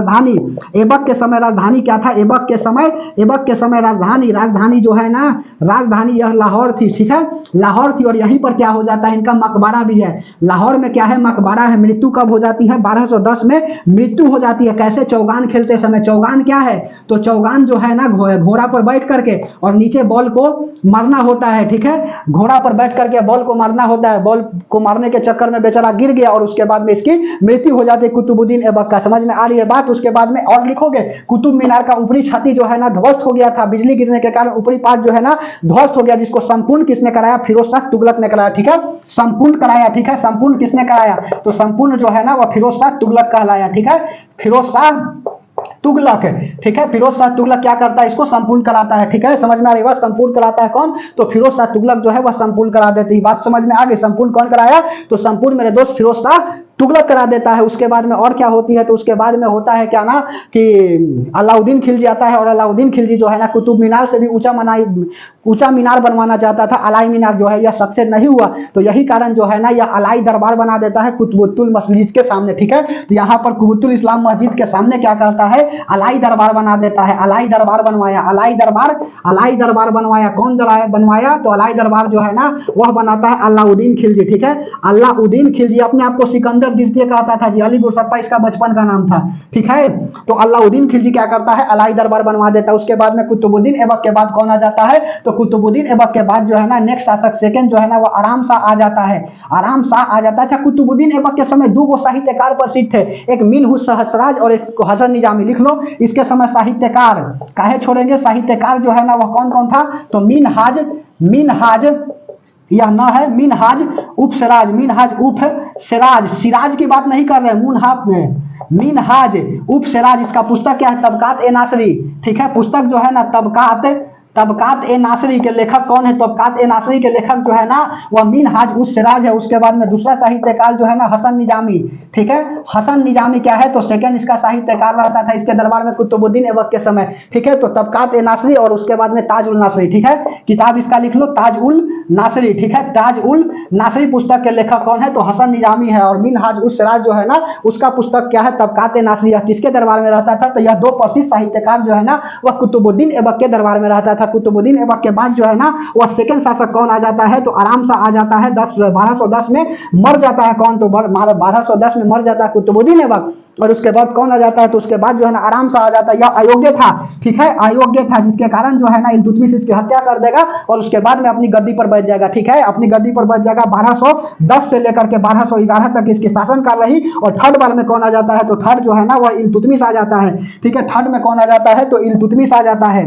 राजधानी क्या था, ऐबक के समय राजधानी जो है ना, राजधानी यह लाहौर थी। ठीक है, लाहौर थी। और यहीं पर क्या हो जाता है, इनका मकबरा भी है। लाहौर में क्या है, मकबरा है। मृत्यु कब हो जाती है, 1210 में मृत्यु हो जाती है। कैसे, चौगान खेलते समय। चौगान क्या है, तो चौगान जो है ना घोड़ा पर बैठ करके और नीचे बॉल को मारना होता है। ठीक है, घोड़ा पर बैठ करके बॉल को मारना होता है। बॉल को मारने के चक्कर में बेचारा गिर गया और उसके बाद में इसकी मृत्यु हो जाती है कुतुबुद्दीन ऐबक का। समझ में आ रही है बात। उसके बाद में और लिखोगे, कुतुब मीनार का ऊपरी छाती जो है ना ध्वस्त हो गया था, बिजली गिरने के कारण ऊपरी पार्ट जो है ना ध्वस्त हो गया, जिसको संपूर्ण किसने कराया, फिरोज शाह तुगलक ने कराया। ठीक है, संपूर्ण कराया। ठीक है, संपूर्ण किसने कराया, तो संपूर्ण जो है ना वह फिरोज शाह तुगलक कहलाया। ठीक है, फिरोज शाह तुगलक। ठीक है, फिरोज शाह तुगलक क्या करता है, इसको संपूर्ण कराता है। ठीक है, समझ में आ रही है, संपूर्ण कराता है कौन, तो फिरोज शाह तुगलक जो है वह संपूर्ण करा देती है। बात समझ में आ गई, संपूर्ण कौन कराया, तो संपूर्ण मेरे दोस्त फिरोज शाह तुगलक करा देता है। उसके बाद में और क्या होती है, तो उसके बाद में होता है क्या ना कि अलाउद्दीन खिलजी आता है। और अलाउद्दीन खिलजी जो है ना कुतुब मीनार से भी ऊंचा मीनार बनवाना चाहता था। अलाई मीनार जो है यह सक्सेस नहीं हुआ, तो यही कारण जो है ना यह अलाई दरबार बना देता है कुतुबुल मस्जिद के सामने। ठीक है, तो यहाँ पर कुतुबुल इस्लाम मस्जिद के सामने क्या करता है, अलाई दरबार बना देता है। अलाई दरबार बनवाया, अलाई दरबार बनवाया। कौन बनवाया, तो अलाई दरबार जो है ना वह बनाता है अलाउद्दीन खिलजी। ठीक है, अलाउद्दीन खिलजी अपने आप को सिकंदर द्वितीय कहता था जी, अली गुरसप्पा इसका बचपन का नाम था। ठीक है, तो अलाउद्दीन खिलजी क्या करता है, अलाई दरबार बनवा देता है। उसके बाद में कुतुबुद्दीन ऐबक के बाद कौन आ जाता है, तो कुतुबुद्दीन ऐबक के बाद जो है ना नेक्स्ट शासक सेकंड जो है ना वो आराम शाह आ जाता है। आराम शाह आ जाता है। अच्छा, कुतुबुद्दीन ऐबक के समय दो गो साहित्यकार प्रसिद्ध थे, एक मिनहुस सहसराज और एक हसन निजामी। लिख लो, इसके समय साहित्यकार काहे छोड़ेंगे, साहित्यकार जो है ना वह कौन कौन था, तो मिनहाज यह न है, मिनहाज उप सिराज, सिराज की बात नहीं कर रहे हैं, मिनहाज उप सिराज। इसका पुस्तक क्या है, तबकात ए नासरी। ठीक है, पुस्तक जो है ना तबकात ए नासरी के लेखक कौन है, तबकात ए नासरी के लेखक जो है ना वह मिनहाज उस सिराज है। उसके बाद में दूसरा साहित्यकार जो है ना हसन निजामी। ठीक है, हसन निजामी क्या है, तो सेकंड इसका साहित्यकार रहता था इसके दरबार में कुतुबुद्दीन ऐबक के समय। ठीक है, तो तबकात ए नासरी और उसके बाद में ताज उल नासरी। ठीक है, किताब इसका लिख लो, ताज उल नासरी। ठीक है, ताज उल नासरी पुस्तक के लेखक कौन है, तो हसन निजामी है। और मिनहाज उस सिराज जो है ना उसका पुस्तक क्या है, तबकात ए नासरी। किसके दरबार में रहता था, तो यह दो प्रसिद्ध साहित्यकार जो है ना वह कुतुबुद्दीन ऐबक के दरबार में रहता था। कुतुबुद्दीन ऐबक के बाद जो है ना वह सेकंड शासक कौन आ जाता है, तो आराम शाह आ जाता है। 1210 में मर जाता है कौन, तो 1210 में मर जाता है कुतुबुद्दीन ऐबक। और उसके बाद कौन आ जाता है, तो उसके बाद जो है ना आराम शाह आ जाता है। यह अयोग्य था। ठीक है, अयोग्य था, जिसके कारण जो है ना इल्तुतमिश इसकी हत्या कर देगा और उसके बाद में अपनी गद्दी पर बैठ जाएगा। ठीक है, अपनी गद्दी पर बैठ जाएगा। 1210 से लेकर के 1211 तक इसकी शासन कर रही। और थर्ड बार में कौन आ जाता है, तो थर्ड जो है ना वह इल्तुतमिश आ जाता है। ठीक है, थर्ड में कौन आ जाता है, तो इल्तुतमिश आ जाता है,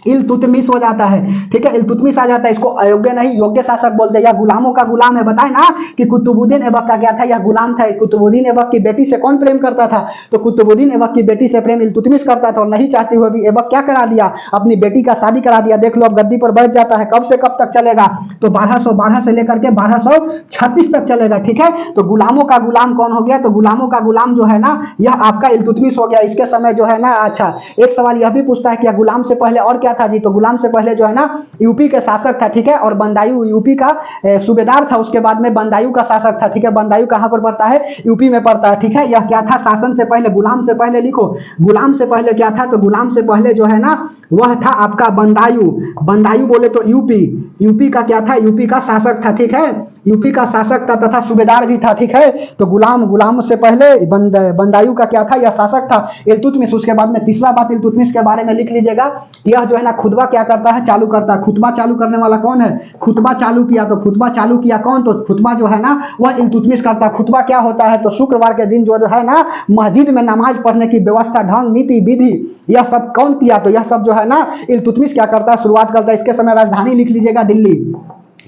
इल्तुतमिश हो जाता है। ठीक है, इल्तुतमिश आ जाता है। इसको अयोग्य नहीं योग्य शासक बोलते हैं, या गुलामों का गुलाम है। बताए ना कि कुतुबुद्दीन ऐबक का क्या था, यह गुलाम था। कुतुबुद्दीन ऐबक की बेटी से कौन प्रेम करता था, तो कुतुबुद्दीन ऐबक की बेटी से प्रेम इल्तुतमिश करता था। और नहीं चाहती हुए भी ऐबक क्या करा दिया, अपनी बेटी का शादी करा दिया। देख लो, अब गद्दी पर बैठ जाता है। कब से कब तक चलेगा, तो 1212 से लेकर के 1236 तक चलेगा। ठीक है, तो गुलामों का गुलाम कौन हो गया, तो गुलामों का गुलाम जो है ना यह आपका इल्तुतमिश हो गया इसके समय जो है ना। अच्छा, एक सवाल यह भी पूछता है कि गुलाम से पहले और क्या था जी, तो गुलाम से पहले जो है ना यूपी के शासक था। ठीक है, और बंदायू यूपी का सूबेदार था। उसके बाद में बंदायू का शासक था। ठीक है, बंदायू कहां पर पड़ता है, यूपी में पड़ता है। ठीक है, यह क्या था, शासन से पहले, गुलाम से पहले लिखो, गुलाम से पहले क्या था, तो गुलाम से पहले जो है ना वह था आपका बंदायू। बंदायू बोले तो यूपी का क्या था, यूपी का शासक था। ठीक है, यूपी का शासक था तथा सूबेदार भी था। ठीक है, तो गुलाम से पहले बंदायू का क्या था, यह शासक था इल्तुतमिश। उसके बाद में तीसरा बात इल्तुतमिश के बारे में लिख लीजिएगा, यह जो है ना खुतबा क्या करता है, चालू करता है। खुतबा चालू करने वाला कौन है, खुतबा चालू किया, तो खुतबा चालू किया कौन, तो खुतबा जो है ना वह इल्तुतमिश करता है। खुतबा क्या होता है, तो शुक्रवार के दिन जो है ना मस्जिद में नमाज पढ़ने की व्यवस्था, ढंग, नीति, विधि, यह सब कौन किया, तो यह सब जो है ना इल्तुतमिश क्या करता है, शुरुआत करता है। इसके समय राजधानी लिख लीजिएगा दिल्ली।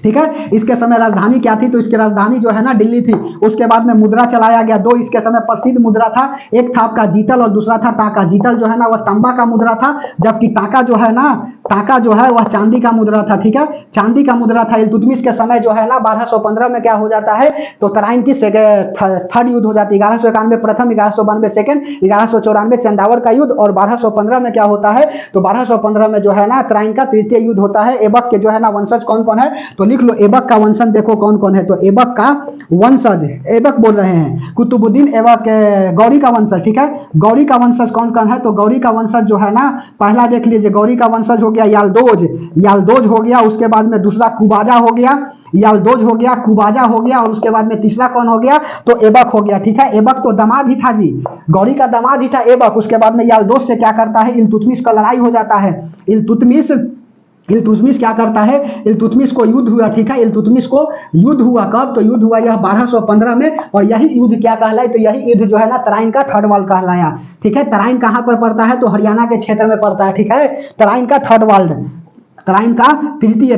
ठीक है। इसके समय राजधानी क्या थी, तो इसकी राजधानी जो है ना दिल्ली थी। उसके बाद में मुद्रा चलाया गया, दो इसके समय प्रसिद्ध मुद्रा था, एक था आपका जीतल और दूसरा था टाका। जीतल जो है ना वह तांबा का मुद्रा था, जबकि टाका जो है ना, टाका जो है वह चांदी का मुद्रा था, ठीक है, चांदी का मुद्रा था। इल्तुतमिश के समय जो है ना 1215 में क्या हो जाता है, तो तराइन की थर्ड युद्ध हो जाती है। 1191 प्रथम, 1192 सेकंड, 1194 चंदावर का युद्ध, और 1215 में क्या होता है, तो 1215 में जो है ना तराइन का तृतीय युद्ध होता है। ऐबक के जो है ना वंशज कौन कौन है, तो लिख लो ऐबक का वंशज देखो कौन कौन है, तो ऐबक का वंशज, ऐबक बोल रहे हैं, कुतुबुद्दीन ऐबक, गौरी का वंशज, ठीक है। गौरी का वंशज कौन कौन है, तो गौरी का वंशज जो है ना, पहला देख लीजिए, गौरी का वंशज हो गया यालदोज, यालदोज हो गया। उसके बाद में दूसरा कुबाजा हो गया, यालदोज हो गया, कुबाजा हो गया, और उसके बाद में तीसरा कौन हो गया, तो ऐबक हो गया, ठीक है। ऐबक तो दामाद ही था जी, गौरी का दामाद ही था ऐबक। उसके बाद में यालदोज से क्या करता है, इल्तुतमिश का लड़ाई हो जाता है। इल्तुतमिश क्या करता है, इल्तुतमिश को युद्ध हुआ, ठीक है। इल्तुतमिश को युद्ध हुआ कब, तो युद्ध हुआ यह 1215 में, और यही युद्ध क्या कहलाए, तो यही युद्ध जो है ना तराइन का थर्ड वाल कहलाया, ठीक है। तराइन कहाँ पर पड़ता है, तो हरियाणा के क्षेत्र में पड़ता है, ठीक है। तराइन का थर्ड वाल्ड, तराइन का तृतीय,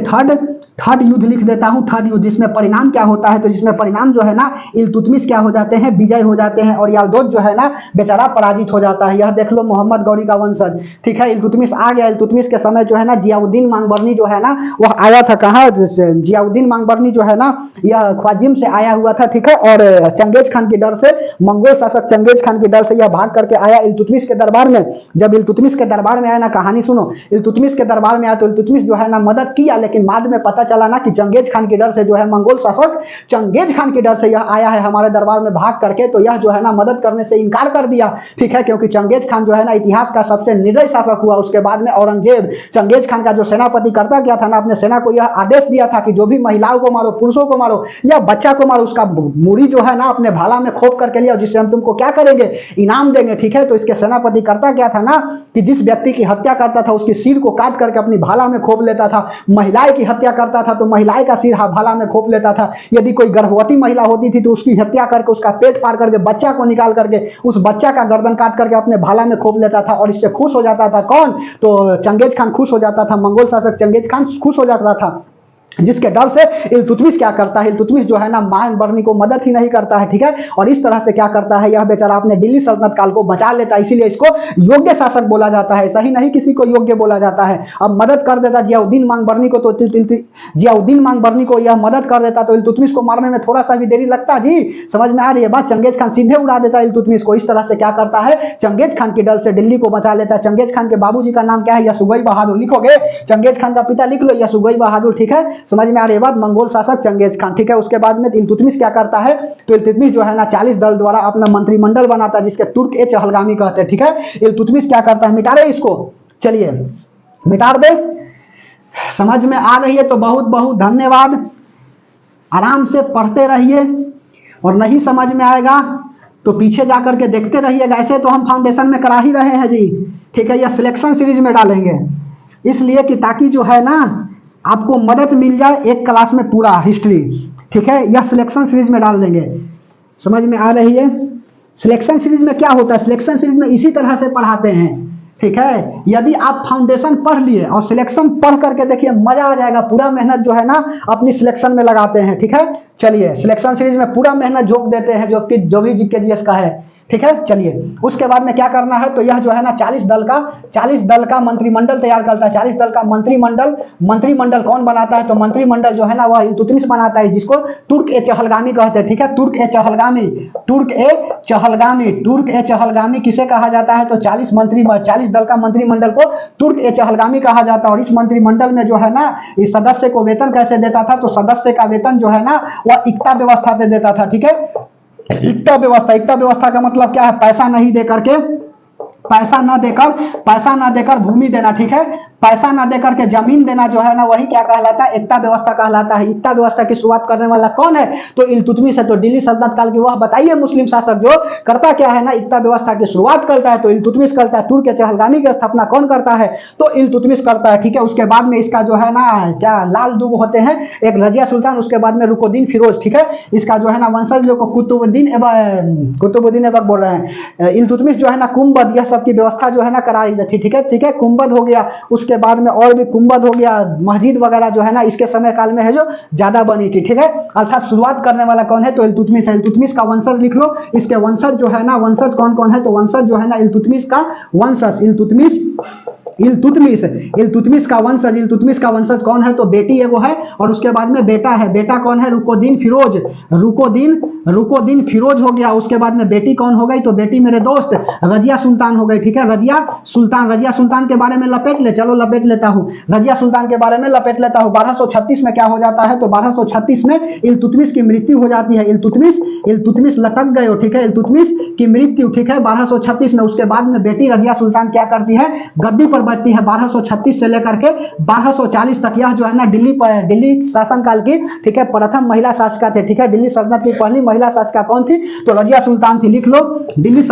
थर्ड युद्ध लिख देता हूं, थर्ड युद्ध, जिसमें परिणाम क्या होता है, तो जिसमें परिणाम जो है ना इल्तुतमिश क्या हो जाते हैं, विजय हो जाते हैं, और यालदोज जो है ना बेचारा पराजित हो जाता है। यह देख लो मोहम्मद गौरी का वंशज, ठीक है। इल्तुतमिश आ गया। इल्तुतमिश के समय जो है ना जियाउद्दीन मांगबरनी जो है ना वह आया था, कहाँ, जियाउद्दीन मांगबरनी जो है ना यह ख्वाजिम से आया हुआ था, ठीक है। और चंगेज खान के डर से, मंगोल शासक चंगेज खान के डर से यह भाग करके आया इल्तुतमिश के दरबार में। जब इल्तुतमिश के दरबार में आया ना, कहानी सुनो, इल्तुतमिश के दरबार में आया तो इल्तुतमिश जो है ना मदद किया, लेकिन बाद में पता चला ना कि चंगेज खान के डर से जो है, मंगोल शासक चंगेज खान के डर से यह आया है हमारे दरबार में भाग करके, तो यह जो है ना मदद करने से इनकार कर दिया, ठीक है। क्योंकि चंगेज खान जो है ना इतिहास का सबसे निर्दयी शासक हुआ। उसके बाद में औरंगजेब चंगेज खान का जो सेनापति करता क्या था ना, अपने सेना को यह आदेश दिया था कि जो भी महिलाओं को मारो, पुरुषों को मारो या बच्चा को मारो, उसका मूड़ी जो है ना अपने भाला में खोप करके लिया, जिससे हम तुमको क्या करेंगे, इनाम देंगे, ठीक है। तो इसके सेनापति करता क्या था ना, कि जिस व्यक्ति की हत्या करता था उसके सिर को काट करके अपनी भाला में खोप लेता था। महिलाएं की हत्या करता था तो महिलाएं का सिर भाला में खोप लेता था। यदि कोई गर्भवती महिला होती थी तो उसकी हत्या करके, उसका पेट फाड़ करके, बच्चा को निकाल करके, उस बच्चा का गर्दन काट करके अपने भाला में खोप लेता था, और इससे खुश हो जाता था कौन, तो चंगेज खान खुश हो जाता था, मंगोल शासक चंगेज खान खुश हो जाता था। जिसके डर से इल्तुतमिश क्या करता है, इल्तुतमिश जो है ना मांगबरनी को मदद ही नहीं करता है, ठीक है। और इस तरह से क्या करता है, यह बेचारा अपने दिल्ली सल्तनत काल को बचा लेता है, इसीलिए इसको योग्य शासक बोला जाता है। सही नहीं किसी को योग्य बोला जाता है। अब मदद कर देता जियाउद्दीन मांगबरनी को, तो जियाउद्दीन मांगबरनी को यह मदद कर देता, तो इल्तुतमिश को मारने में थोड़ा सा भी देरी लगता जी, समझ में आ रही है बात। चंगेज खान सीधे उड़ा देता इल्तुतमिश को। इस तरह से क्या करता है, चंगेज खान के डर से दिल्ली को बचा लेता है। चंगेज खान के बाबूजी का नाम क्या है, यसुगई बहादुर, लिखोगे चंगेज खान का पिता लिख लो यसुगई बहादुर, ठीक है। समझ में आ रही है बात। मंगोल शासक चंगेज खान, ठीक है। उसके बाद में इल्तुतमिश क्या करता है, तो इल्तुतमिश जो है ना 40 दल द्वारा अपना मंत्रिमंडल बनाता है, जिसके तुर्क ए चहलगामी कहते हैं, ठीक है। इल्तुतमिश क्या करता है, मिटा रहे इसको, चलिए मिटा दे। समझ में आ रही है तो बहुत बहुत धन्यवाद। आराम से पढ़ते रहिए, और नहीं समझ में आएगा तो पीछे जाकर के देखते रहिएगा। ऐसे तो हम फाउंडेशन में करा ही रहे हैं जी, ठीक है। या सिलेक्शन सीरीज में डालेंगे, इसलिए कि ताकि जो है ना आपको मदद मिल जाए एक क्लास में पूरा हिस्ट्री, ठीक है। यह सिलेक्शन सीरीज में डाल देंगे। समझ में आ रही है। सिलेक्शन सीरीज में क्या होता है, सिलेक्शन सीरीज में इसी तरह से पढ़ाते हैं, ठीक है। यदि आप फाउंडेशन पढ़ लिए और सिलेक्शन पढ़ करके देखिए, मजा आ जाएगा। पूरा मेहनत जो है ना अपनी सिलेक्शन में लगाते हैं, ठीक है। चलिए सिलेक्शन सीरीज में पूरा मेहनत झोंक देते हैं, जो भी जीके जीएस का है, ठीक है। चलिए उसके बाद में क्या करना है, तो यह जो है ना 40 दल का मंत्रिमंडल तैयार करता है। 40 दल का मंत्रिमंडल कौन बनाता है, तो मंत्रिमंडल जो है ना वह इल्तुतमिश बनाता है, जिसको तुर्क ए चहलगामी कहते हैं, ठीक है। तुर्क ए चहलगामी किसे कहा जाता है, तो 40 दल का मंत्रिमंडल को तुर्क ए चहलगामी कहा जाता है। और इस मंत्रिमंडल में जो है ना इस सदस्य को वेतन कैसे देता था, तो सदस्य का वेतन जो है ना वह इक्ता व्यवस्था पे देता था, ठीक है। इक्ता व्यवस्था का मतलब क्या है, पैसा ना देकर भूमि देना, ठीक है। पैसा ना देकर के जमीन देना जो है ना वही क्या कहलाता है, एकता व्यवस्था कहलाता है। एकता व्यवस्था की शुरुआत करने वाला कौन है, तो इल्तुतमिश है। तो दिल्ली सल्तनत काल की वह बताइए मुस्लिम शासक जो करता क्या है ना, एकता व्यवस्था की शुरुआत करता है, तो इल्तुतमिश करता है। तुर्क के चहलगामी की स्थापना कौन करता है, तो इल्तुतमिश करता है, ठीक है। उसके बाद में इसका जो है ना क्या लाल दुग होते हैं, एक रजिया सुल्तान, उसके बाद में रुकुद्दीन फिरोज, ठीक है। इसका जो है ना वंशज लोग को कुतुबुद्दीन ऐबक बोल रहे हैं। इल्तुतमिश जो है ना कुंभद, यह सब सब की व्यवस्था जो है ना कराई थी। ठीक है, कुंभद हो गया, उसके बाद में और भी कुंभद हो गया, मस्जिद वगैरह जो है ना इसके समय काल में है जो ज्यादा बनी थी। ठीक है, अर्थात शुरुआत करने वाला कौन है तो इल्तुतमिश है। इल्तुतमिश का वंशज लिख लो, इसके वंशज जो है ना, वंशज कौन कौन है तो वंशज जो है ना इल्तुतमिश का वंशज, इल्तुतमिश का वंशज, इल्तुतमिश का वंशज कौन है तो बेटी एगो है और उसके बाद में बेटा है। बेटा कौन है रुकोदीन फिरोज, रुकोदीन फिरोज हो गया। उसके बाद में बेटी कौन हो गई तो बेटी मेरे दोस्त रजिया सुल्तान हो गई। ठीक है, रजिया सुल्तान के बारे में लपेट ले, चलो लपेट लेता हूँ, रजिया सुल्तान के बारे में लपेट लेता हूँ। 1236 में क्या हो जाता है तो 1236 में इल्तुतमिश की मृत्यु हो जाती है। इल्तुतमिश लटक गए हो। ठीक है, इल्तुतमिश की मृत्यु। ठीक है, 1236 में। उसके बाद में बेटी रजिया सुल्तान क्या करती है, गद्दी पर बैठती है 1236 से लेकर के 1240 तक। यह जो है ना दिल्ली शासनकाल की, ठीक है, प्रथम महिला शासिका थे। ठीक है, दिल्ली सल्तनत की पहली महिला शासिका कौन थी तो रजिया सुल्तान थी। लिख लो, दिल्ली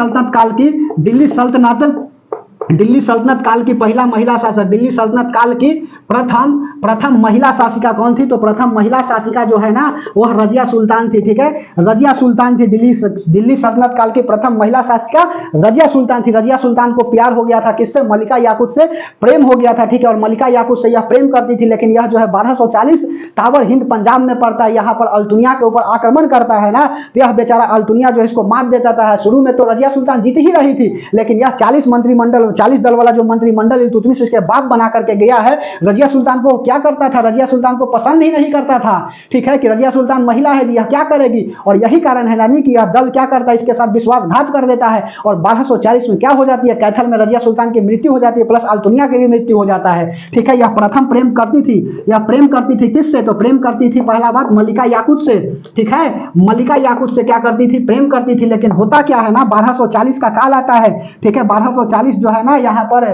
सल्तनत काल की पहला महिला शासक, दिल्ली सल्तनत काल की प्रथम महिला शासिका कौन थी तो प्रथम महिला शासिका जो है ना वह रजिया सुल्तान थी। ठीक है, रजिया सुल्तान थी, दिल्ली सल्तनत काल की प्रथम महिला शासिका रजिया सुल्तान थी। रजिया सुल्तान को प्यार हो गया था किससे, मलिका याकूत से प्रेम हो गया था। ठीक है, और मलिका याकूत से यह प्रेम करती थी, लेकिन यह जो है 1240 ताबर हिंद पंजाब में पड़ता है, यहाँ पर अल्तुनिया के ऊपर आक्रमण करता है ना, तो यह बेचारा अल्तुनिया जो इसको मार देता था। शुरू में तो रजिया सुल्तान जीत ही रही थी, लेकिन यह 40 दल वाला जो मंत्रिमंडल इल्तुतमिश इसके बाप बना करके गया है, रजिया सुल्तान को क्या करता था, रजिया सुल्तान को पसंद ही नहीं करता था। ठीक है, कि रजिया सुल्तान महिला है जी, यह क्या करेगी, और यही कारण है ना कि यह दल क्या करता है, इसके साथ विश्वासघात कर देता है। और 1240 में क्या हो जाती है, कैथल में रजिया सुल्तान की मृत्यु हो जाती है, प्लस अल्तुनिया की भी मृत्यु हो जाता है। ठीक है, यह प्रथम प्रेम करती थी किससे तो प्रेम करती थी पहला बात मलिका याकूत से। ठीक है, मलिका याकूत से क्या करती थी, प्रेम करती थी। लेकिन होता क्या है ना 1240 का काल आता है। ठीक है, 1240 जो है ना यहाँ पर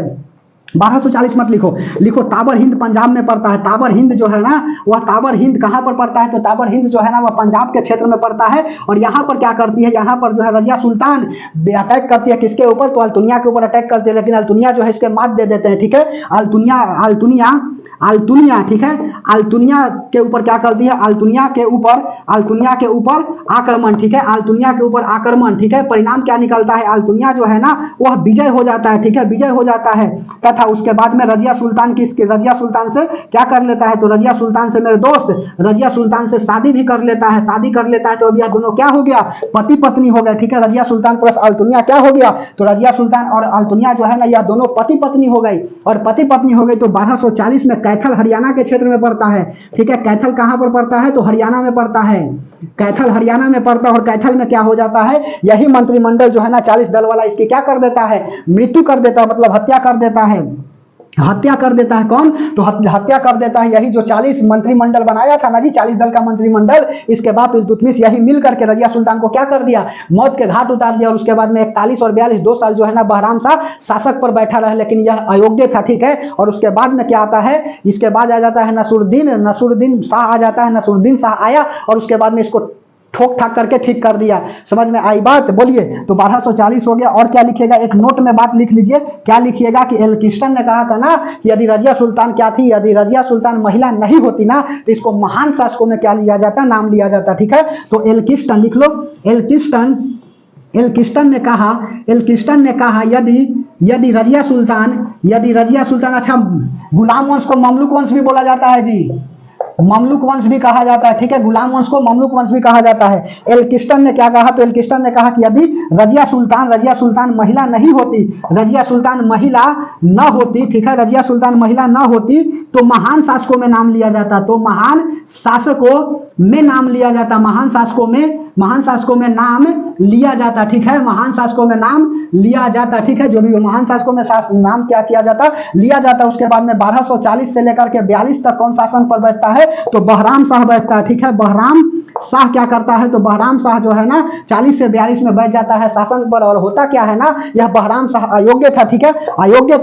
1240 मत लिखो ताबर हिंद पंजाब में पड़ता है। ताबर हिंद जो है ना वह ताबर हिंद कहाँ पर पड़ता है तो ताबर हिंद जो है ना वह पंजाब के क्षेत्र में पड़ता है। और यहाँ पर क्या करती है, यहाँ पर जो है रजिया सुल्तान अटैक करती है किसके ऊपर तो अल्तुनिया के ऊपर अटैक करती है, लेकिन अल्तुनिया जो है इसके मात दे देते हैं। ठीक है, अल्तुनिया ठीक है, अल्तुनिया के ऊपर क्या करती है, अल्तुनिया के ऊपर आक्रमण। ठीक है, अल्तुनिया के ऊपर आक्रमण। ठीक है, परिणाम क्या निकलता है, अल्तुनिया जो है ना वह विजय हो जाता है। ठीक है, विजय हो जाता है तथा उसके बाद में रजिया सुल्तान से क्या कर लेता है तो रजिया सुल्तान से मेरे दोस्त रजिया सुल्तान से शादी भी कर लेता है। तो अब यह दोनों क्या हो गया, पति पत्नी हो गए। ठीक है, रजिया सुल्तान प्लस अल्तुनिया क्या हो गया तो रजिया सुल्तान और अल्तुनिया जो है ना यह दोनों पति पत्नी हो गई। और पति पत्नी हो गई तो 1240 में कैथल हरियाणा के क्षेत्र में पड़ता है। ठीक है, कैथल कहां पर पड़ता है तो हरियाणा में पड़ता है, कैथल हरियाणा में पड़ता है। और कैथल में क्या हो जाता है, यही मंत्रिमंडल जो है ना 40 दल वाला इसकी क्या कर देता है, मृत्यु कर देता है, मतलब हत्या कर देता है। हत्या कर देता है कौन तो हत्या कर देता है यही जो 40 मंत्रिमंडल बनाया था ना जी, 40 दल का मंत्रिमंडल, इसके बाद इल्तुतमिश यही मिल करके रजिया सुल्तान को क्या कर दिया, मौत के घाट उतार दिया। और उसके बाद में 41 और 42 2 साल जो है ना बहराम शाह शासक पर बैठा रहा, लेकिन यह अयोग्य था। ठीक है, और उसके बाद में क्या आता है, इसके बाद आ जाता है नसरुद्दीन शाह आ जाता है। नसरुद्दीन शाह आया और उसके बाद में इसको ठोक ठाक करके ठीक कर दिया। समझ में आई बात, बोलिए। तो 1240 हो गया। और क्या लिखिएगा, एक नोट में बात लिख लीजिए, क्या लिखिएगा कि एल्किस्टन ने कहा था ना कि यदि रजिया सुल्तान क्या थी, यदि रजिया सुल्तान महिला नहीं होती ना तो इसको महान शासकों में क्या लिया जाता, नाम लिया जाता। ठीक है, तो एल्किस्टन लिख लो। एल्किस्टन ने कहा यदि रजिया सुल्तान, अच्छा गुलाम वंश को ममलुक वंश भी बोला जाता है जी, ममलुक वंश भी कहा जाता है। ठीक है, गुलाम वंश को ममलुक वंश भी कहा जाता है। एल्किस्टन ने क्या कहा तो एल्किस्टन ने कहा कि यदि रजिया सुल्तान महिला नहीं होती, रजिया सुल्तान महिला न होती, ठीक है, रजिया सुल्तान महिला न होती तो महान शासकों में नाम लिया जाता, तो महान शासकों में नाम लिया जाता, महान शासकों में नाम लिया जाता। ठीक है, महान शासकों में नाम लिया जाता। ठीक है, जो भी महान शासकों में नाम क्या किया जाता, लिया जाता। उसके बाद में 1240 से लेकर के 42 तक कौन शासन पर बैठता है तो बहराम शाह बैठता है। ठीक है, बहराम शाह क्या करता है तो बहराम शाह जो है ना 40 से 42 में बैठ जाता है शासन पर। और होता क्या है ना, यह बहराम शाह अयोग्य था। ठीक है, अयोग्य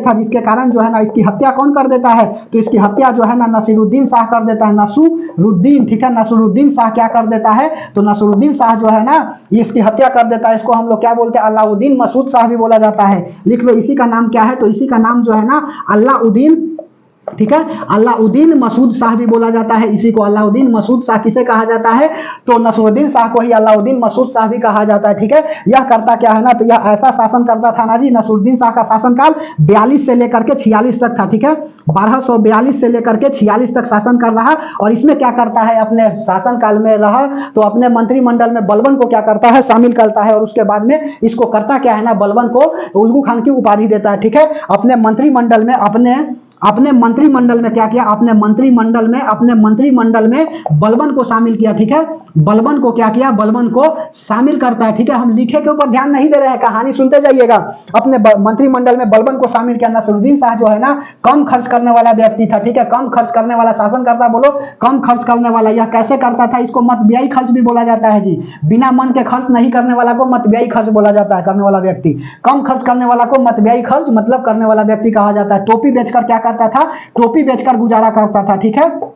था जिसके कारण जो है ना इसकी हत्या कौन कर देता है तो इसकी हत्या जो है ना नसीरुद्दीन शाह कर देता है, नसरुद्दीन। ठीक है, नसरुद्दीन शाह क्या कर देता है तो नसरुद्दीन शाह जो है ना ये इसकी हत्या कर देता है। इसको हम लोग क्या बोलते हैं, अलाउद्दीन मसूद शाह भी बोला जाता है। लिख लो, इसी का नाम क्या है तो इसी का नाम जो है ना अलाउद्दीन ठीक है। अलाउद्दीन मसूद शाह भी बोला जाता है इसी को, अलाउद्दीन मसूद शाह किसे कहा जाता है, तो नसरुद्दीन शाह को ही अलाउद्दीन मसूद शाह भी कहा जाता है। ठीक है, यह करता क्या है ना, तो यह ऐसा शासन करता था ना जी, नसरुद्दीन शाह का शासनकाल 42 से लेकर के 46 तक था। ठीक है, 1242 से लेकर के 46 तक शासन कर रहा, और इसमें क्या करता है, अपने शासनकाल में रहा तो अपने मंत्रिमंडल में बलबन को क्या करता है, शामिल करता है, और उसके बाद में इसको करता क्या है ना, बलबन को उल्लू खान की उपाधि देता है। ठीक है, अपने मंत्रिमंडल में अपने मंत्रिमंडल में क्या किया, अपने मंत्रिमंडल में बलबन को शामिल किया। ठीक है, बलबन को क्या किया, बलबन को शामिल करता है। ठीक है, हम लिखे के ऊपर ध्यान नहीं दे रहे हैं, कहानी सुनते जाइएगा। अपने मंत्रिमंडल में बलबन को शामिल किया। नसरुद्दीन शाह जो है ना, कम खर्च करने वाला व्यक्ति था। ठीक है, कम खर्च करने वाला शासन करता, बोलो कम खर्च करने वाला। यह कैसे करता था, इसको मतव्ययी खर्च भी बोला जाता है जी। बिना मन के खर्च नहीं करने वाला को मतव्ययी खर्च बोला जाता है, करने वाला व्यक्ति। कम खर्च करने वाला को मतव्ययी खर्च मतलब करने वाला व्यक्ति कहा जाता है। टोपी बेचकर क्या करता था, टोपी बेचकर गुजारा करता था। ठीक है,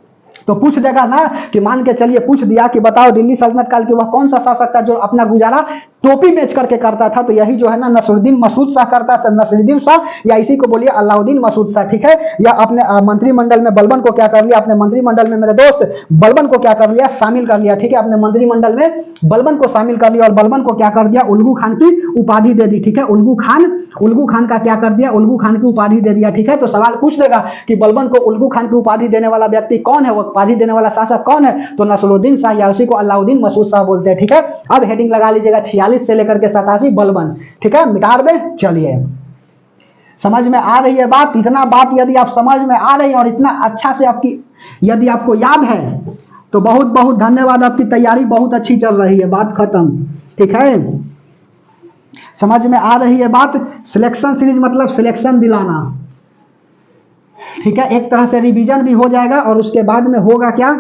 तो पूछ देगा ना कि मान के चलिए पूछ दिया कि बताओ दिल्ली सल्तनत काल के वह कौन सा शासक था जो अपना गुजारा टोपी बेच करके करता था, तो यही जो है ना नसरुद्दीन मसूद शाह करता था। नसरुद्दीन शाह या इसी को बोलिए अलाउद्दीन मसूद शाह। ठीक है, या अपने मंत्रिमंडल में बलबन को क्या कर लिया, अपने मंत्रिमंडल में मेरे दोस्त बलबन को क्या कर लिया, शामिल कर लिया। ठीक है, अपने मंत्रिमंडल में बलबन को शामिल कर लिया, और बलबन को क्या कर दिया, उल्लू खान की उपाधि दे दी। ठीक है, उल्लू खान का क्या कर दिया, उल्लू खान की उपाधि दे दिया। ठीक है, तो सवाल पूछ लेगा कि बलबन को उल्लू खान की उपाधि देने वाला व्यक्ति कौन है, वो उपाधि देने वाला शासक कौन है, तो नसरुद्दीन शाह या उसी को अलाउद्दीन मसूद शाह बोलते हैं। ठीक है, अब हेडिंग लगा लीजिएगा 46 से लेकर के 87 बलबन। ठीक है, मिटा दे। चलिए, समझ में आ रही है बात, इतना बात यदि आप समझ में आ रही है और इतना अच्छा से आपकी यदि आपको याद है तो बहुत बहुत धन्यवाद, आपकी तैयारी बहुत अच्छी चल रही है। बात खत्म। ठीक है, समझ में आ रही है बात। सिलेक्शन सीरीज मतलब सिलेक्शन दिलाना। ठीक है, एक तरह से रिवीजन भी हो जाएगा, और उसके बाद में होगा क्या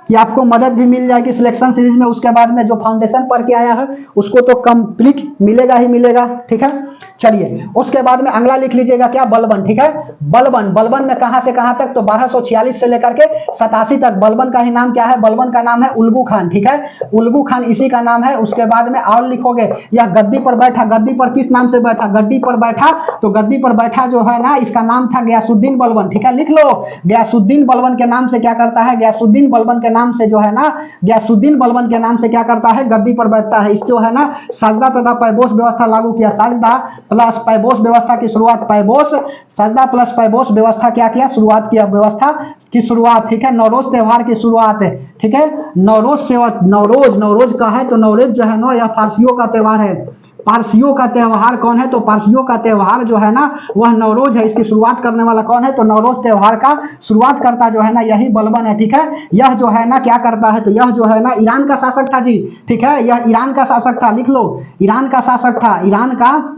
कि आपको मदद भी मिल जाएगी सिलेक्शन सीरीज में। उसके बाद में जो फाउंडेशन पढ़ के आया है उसको तो कंप्लीट मिलेगा ही मिलेगा। ठीक है, चलिए उसके बाद में अगला लिख लीजिएगा क्या, बलबन। ठीक है, बलबन में कहां से कहां तक, तो 1246 से लेकर के 87 तक। बलबन का ही नाम क्या है, बलबन का नाम है उल्गू खान। ठीक है, उल्गू खान इसी का नाम है। उसके बाद में और लिखोगे, यह गद्दी पर बैठा, गद्दी पर किस नाम से बैठा, गद्दी पर बैठा, तो गद्दी पर बैठा जो है ना, इसका नाम था गयासुद्दीन बलबन। ठीक है, लिख लो, गयासुद्दीन बलबन के नाम से क्या करता है, गयासुद्दीन बलबन के नाम से जो है ना, गयासुद्दीन बलबन के नाम से क्या करता है, गद्दी पर बैठता है। इस जो है ना सजदा तथा पैबोस व्यवस्था लागू किया। सजदा प्लस पैबोस व्यवस्था की शुरुआत, पैबोस सजदा प्लस पैबोस व्यवस्था क्या किया, शुरुआत किया, व्यवस्था की शुरुआत। ठीक है, नौरोज त्योहार की शुरुआत है। ठीक है, नौरोज का है, तो नौरोज जो है ना यह फारसियों का त्योहार है। पारसियों का त्योहार कौन है, तो पारसियों का त्योहार जो है ना वह नौरोज है। इसकी शुरुआत करने वाला कौन है, तो नौरोज त्योहार का शुरुआत करता जो है ना यही बलबन है। ठीक है, यह जो है ना क्या करता है, तो यह जो है ना ईरान का शासक था जी। ठीक है, यह ईरान का शासक था, लिख लो, ईरान का शासक था, ईरान का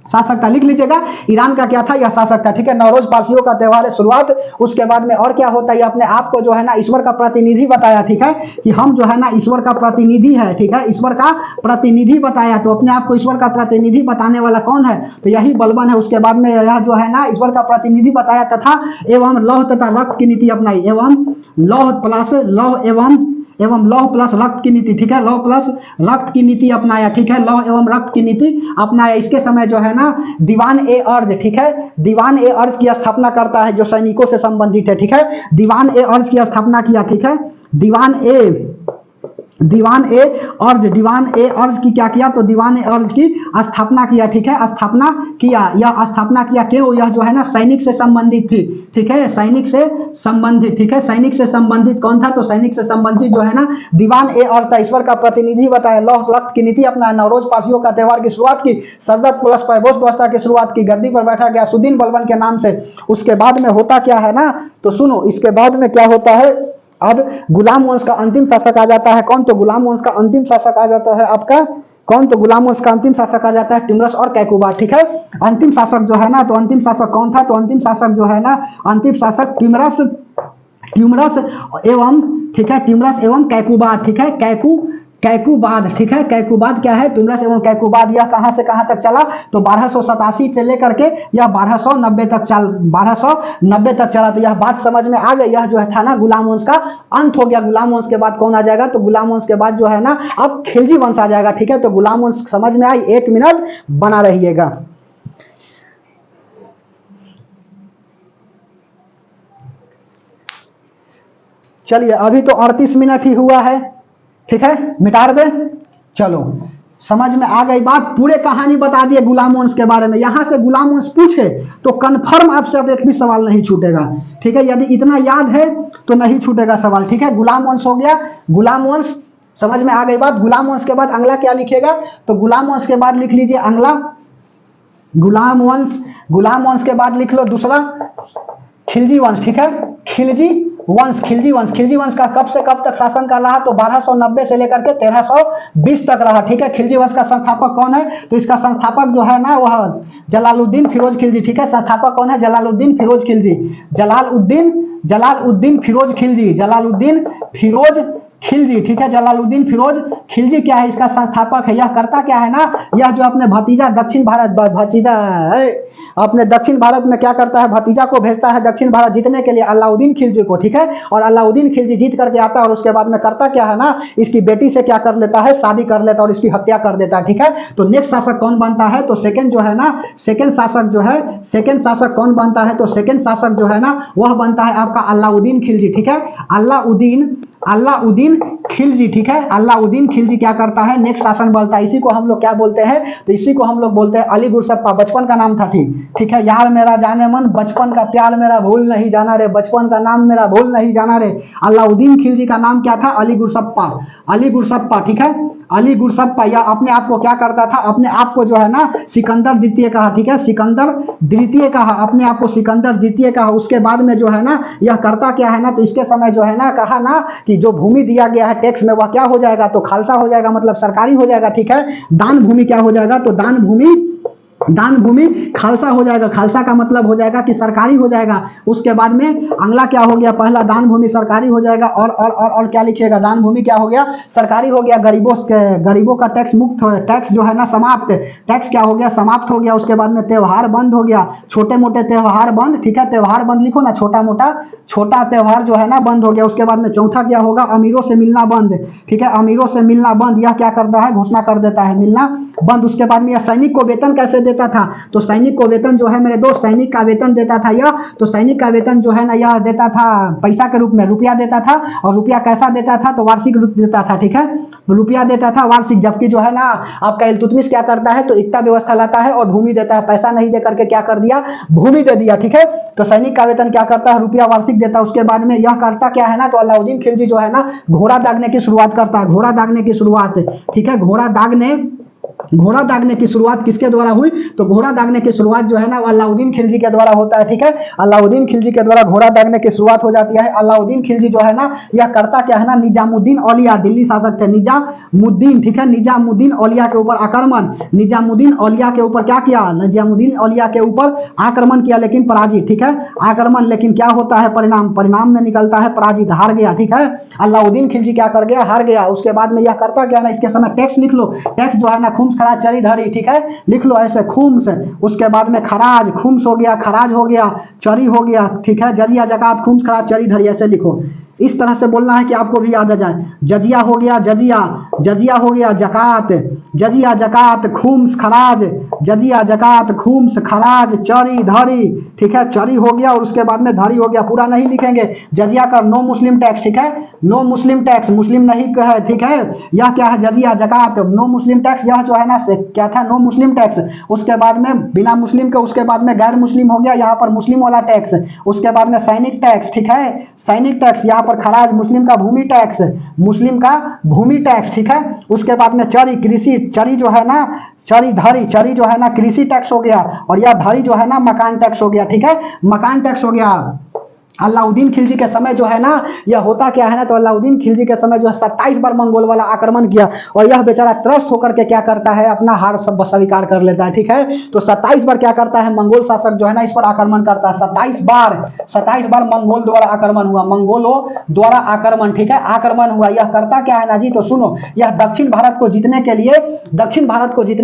शासक था, लिख लीजिएगा, ईरान का क्या था, यह शासक था। ठीक है, नौरोज पारसियों का त्योहार है, शुरुआत। उसके बाद में और क्या होता है, अपने आप को जो है ना ईश्वर का प्रतिनिधि बताया। ठीक है, कि हम जो है ना ईश्वर का प्रतिनिधि है। ठीक है, ईश्वर का प्रतिनिधि बताया, तो अपने आप को ईश्वर का प्रतिनिधि बताने वाला कौन है, तो यही बलबन है। उसके बाद में यह जो है ना ईश्वर का प्रतिनिधि बताया तथा एवं लौह तथा रक्त की नीति अपनाई, एवं लौह प्लस लौह एवं लौह प्लस रक्त की नीति। ठीक है, लौह प्लस रक्त की नीति अपनाया। ठीक है, लौह एवं रक्त की नीति अपनाया। इसके समय जो है ना दीवान ए अर्ज, ठीक है, दीवान ए अर्ज की स्थापना करता है जो सैनिकों से संबंधित है। ठीक है, दीवान ए अर्ज की स्थापना किया। ठीक है, दीवान ए अर्ज की क्या किया, तो दीवान ए अर्ज की स्थापना किया। ठीक है, स्थापना किया, यह स्थापना किया क्यों, यह जो है ना सैनिक से संबंधित थी। ठीक है, सैनिक से संबंधित। ठीक है, सैनिक से संबंधित कौन था, तो सैनिक से संबंधित जो है ना दीवान ए अर्ज था। ईश्वर का प्रतिनिधि बताया, लौह रक्त की नीति अपना, नौरोज पारसियों का त्योहार की शुरुआत की, सजदत प्लस पैबोस व्यवस्था की शुरुआत की, गद्दी पर बैठा गयासुद्दीन बलबन के नाम से। उसके बाद में होता क्या है ना, तो सुनो, इसके बाद में क्या होता है, अब गुलाम वंश का अंतिम शासक आ जाता है। कौन, तो गुलाम वंश का अंतिम शासक आ जाता है आपका कौन, तो गुलाम वंश का अंतिम शासक आ जाता है टिमरस और कैकुबा। ठीक है, अंतिम शासक जो है ना, तो अंतिम शासक कौन था, तो अंतिम शासक जो है ना, अंतिम शासक टिमरस एवं, ठीक है, टिमरस एवं कैकुबा। ठीक है, कैकुबाद। ठीक है, कैकुबाद क्या है, टिमरस एवं कैकुबाद। यह कहां से कहां तक चला, तो 1287 से लेकर के यह 1290 तक चला। तो यह बात समझ में आ गई। यह जो है था ना गुलाम वंश का अंत हो गया। गुलाम वंश के बाद कौन आ जाएगा, तो गुलाम वंश के बाद जो है ना अब खिलजी वंश आ जाएगा। ठीक है, तो गुलाम वंश समझ में आई, 1 मिनट बना रहिएगा। चलिए अभी तो 38 मिनट ही हुआ है, ठीक है, मिटा दे। चलो समझ में आ गई बात, पूरे कहानी बता दिए गुलाम वंश के बारे में। यहां से गुलाम वंश पूछे तो कंफर्म आपसे अब एक भी सवाल नहीं छूटेगा, ठीक है, यदि इतना याद है तो नहीं छूटेगा सवाल, ठीक है। गुलाम वंश हो गया, गुलाम वंश समझ में आ गई बात। गुलाम वंश के बाद अगला क्या लिखेगा, तो गुलाम वंश के बाद लिख लीजिए अगला गुलाम वंश, गुलाम वंश के बाद लिख लो दूसरा खिलजी वंश, ठीक है, खिलजी वंश, खिलजी वंश। खिलजी वंश का कब से कब तक शासन कर रहा, तो 1290 से लेकर के 1320 तक रहा, ठीक है। खिलजी वंश का संस्थापक कौन है, तो इसका संस्थापक जो है ना वह जलालुद्दीन फिरोज खिलजी, ठीक है। संस्थापक कौन है, जलालुद्दीन फिरोज खिलजी, जलालुद्दीन फिरोज खिलजी, जलालुद्दीन फिरोज खिलजी, ठीक है। जलालुद्दीन फिरोज खिलजी क्या है, इसका संस्थापक है। यह करता क्या है ना, यह जो अपने भतीजा दक्षिण भारत, भतीजा अपने दक्षिण भारत में क्या करता है, भतीजा को भेजता है दक्षिण भारत जीतने के लिए, अलाउद्दीन खिलजी को, ठीक है। और अलाउद्दीन खिलजी जीत करके आता है और उसके बाद में करता क्या है ना, इसकी बेटी से क्या कर लेता है, शादी कर लेता है और इसकी हत्या कर देता है, ठीक है। तो नेक्स्ट शासक कौन बनता है, तो सेकंड जो है ना, सेकंड शासक जो है, सेकंड शासक कौन बनता है, तो सेकंड शासक जो है ना वह बनता है आपका अलाउद्दीन खिलजी, ठीक है। अलाउद्दीन खिलजी, ठीक है। अलाउद्दीन खिलजी क्या करता है, नेक्स्ट शासन बनता है। इसी को हम लोग क्या बोलते हैं, तो इसी को हम लोग बोलते हैं अली गुरसप्पा, बचपन का नाम था, ठीक है। यार मेरा जाने मन, बचपन का प्यार मेरा भूल नहीं जाना रे, बचपन का नाम मेरा भूल नहीं जाना रे। अलाउद्दीन खिलजी का नाम क्या था, अली गुरसप्पा, अली गुरसप्पा, ठीक है। अली गुरसप्पा या अपने आप को क्या करता था, अपने आप को जो है ना सिकंदर द्वितीय कहा, ठीक है, सिकंदर द्वितीय कहा, अपने आप को सिकंदर द्वितीय कहा। उसके बाद में जो है ना यह करता क्या है ना, तो इसके समय जो है ना कहा ना कि जो भूमि दिया गया है टैक्स में वह क्या हो जाएगा, तो खालसा हो जाएगा, मतलब सरकारी हो जाएगा, ठीक है। दान भूमि क्या हो जाएगा, तो दान भूमि खालसा हो जाएगा। खालसा का मतलब हो जाएगा कि सरकारी हो जाएगा। उसके बाद में अगला क्या हो गया, पहला दान भूमि सरकारी हो जाएगा और क्या लिखिएगा, दान भूमि क्या हो गया, सरकारी हो गया। गरीबों का टैक्स मुक्त, टैक्स जो है ना समाप्त, टैक्स क्या हो गया, समाप्त हो गया। उसके बाद में त्योहार बंद हो गया, छोटे मोटे त्योहार बंद, ठीक है, त्योहार बंद लिखो ना, छोटा त्योहार जो है ना बंद हो गया। उसके बाद में चौथा क्या होगा, अमीरों से मिलना बंद, ठीक है, अमीरों से मिलना बंद। यह क्या करता है, घोषणा कर देता है, मिलना बंद। उसके बाद में यह सैनिक को वेतन कैसे देता था, तो सैनिक को वेतन जो है मेरे दोस्त, सैनिक का वेतन देता था यह, तो सैनिक का वेतन जो है ना यह देता था पैसा के रूप में, रुपया देता था। और रुपया कैसा देता था, तो वार्षिक रूप देता था, ठीक है, रुपया देता था वार्षिक। जबकि जो है ना आपका इल्तुतमिश क्या करता है, तो एकता व्यवस्था लाता है और भूमि देता है, पैसा नहीं दे करके क्या कर दिया, भूमि दे दिया, ठीक है। तो सैनिक का वेतन क्या करता है, रुपया वार्षिक देता है। उसके बाद में यह करता क्या है ना, तो अलाउद्दीन खिलजी जो है ना घोड़ा दागने की शुरुआत करता है, घोड़ा दागने की शुरुआत, ठीक है। घोड़ा दागने की शुरुआत किसके द्वारा हुई, तो घोड़ा दागने की शुरुआत जो है ना अलाउद्दीन खिलजी के द्वारा होता है, ठीक है। अलाउद्दीन खिलजी के द्वारा घोड़ा दागने की शुरुआत हो जाती है। अलाउद्दीन खिलजी जो है ना यह करता क्या है ना, निजामुद्दीन औलिया, दिल्ली शासक थे निजामुद्दीन, ठीक है, निजामुद्दीन औलिया के ऊपर आक्रमण, निजामुद्दीन औलिया के ऊपर क्या किया, निजामुद्दीन औलिया के ऊपर आक्रमण किया, लेकिन पराजित, ठीक है, आक्रमण, लेकिन क्या होता है परिणाम में निकलता है पराजित, हार गया, ठीक है। अलाउद्दीन खिलजी क्या कर गया, हार गया। उसके बाद में यह करता क्या ना, इसके समय टैक्स लिख लो, टैक्स जो है ना खुम्स खराज चरी धरी, ठीक है, लिख लो ऐसे खुम्स। उसके बाद में खराज, खुम्स हो गया, खराज हो गया, चरी हो गया, ठीक है, जजिया जकात खुम्स खराज चरी धरी, ऐसे लिखो। इस तरह से बोलना है कि आपको भी याद आ जाए। जजिया हो गया, जजिया हो गया, जकात, जजिया जकात खुम्स खराज, जजिया जकात खुम्स खराज चरी धरी, ठीक है, चरी हो गया और उसके बाद में धरी हो गया। पूरा नहीं लिखेंगे, जजिया का नो मुस्लिम टैक्स, ठीक है, नो मुस्लिम टैक्स, मुस्लिम नहीं है, ठीक है। यह क्या है, जजिया जकात नो मुस्लिम टैक्स, यह जो है ना क्या था, नो मुस्लिम टैक्स। उसके बाद में बिना मुस्लिम के, उसके बाद में गैर मुस्लिम हो गया, यहाँ पर मुस्लिम वाला टैक्स। उसके बाद में सैनिक टैक्स, ठीक है, सैनिक टैक्स, यहाँ पर खराज, मुस्लिम का भूमि टैक्स, मुस्लिम का भूमि टैक्स, ठीक है। उसके बाद में चरी, कृषि, चरी जो है ना चरी धरी, चरी जो है ना कृषि टैक्स हो गया और यह धरी जो है ना मकान टैक्स हो गया, ठीक है, मकान टैक्स हो गया। अलाउद्दीन खिलजी के समय जो है ना यह होता क्या है ना, तो अलाउद्दीन खिलजी के समय जो है 27 बार मंगोल वाला आक्रमण किया और यह बेचारा त्रस्त होकर के क्या करता है, अपना हार सब स्वीकार कर लेता है, ठीक है। तो 27 बार क्या करता है, मंगोल शासक जो है ना इस पर आक्रमण करता है। 27 बार मंगोल द्वारा आक्रमण हुआ, मंगोलों द्वारा आक्रमण, ठीक है, आक्रमण हुआ। यह करता क्या है ना जी, तो सुनो, यह दक्षिण भारत को जीतने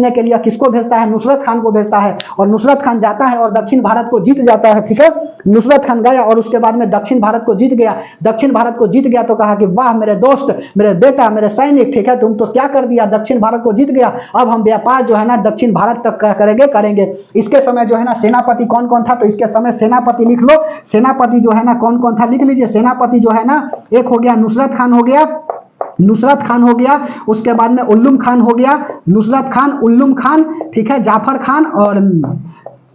के लिए किसको भेजता है, नुसरत खान को भेजता है और नुसरत खान जाता है और दक्षिण भारत को जीत जाता है, ठीक है। नुसरत खान गया और उसके बाद में दक्षिण भारत को जीत गया। दक्षिण भारत को जीत गया तो कहा कि वाह मेरे दोस्त, मेरे बेटा, मेरे सैनिक, ठीक है, तुम तो क्या कर दिया, दक्षिण भारत को जीत गया, अब हम व्यापार जो है ना दक्षिण भारत तक करेंगे। इसके समय जो है ना सेनापति कौन कौन था, तो इसके समय सेनापति लिख लो। सेनापति जो है ना कौन कौन था लिख लीजिए। सेनापति जो है ना, एक हो गया नुसरत खान हो गया, नुसरत खान हो गया, उसके बाद में उल्लुम खान हो गया, नुसरत खान, उल्लुम खान, ठीक है, जाफर खान, और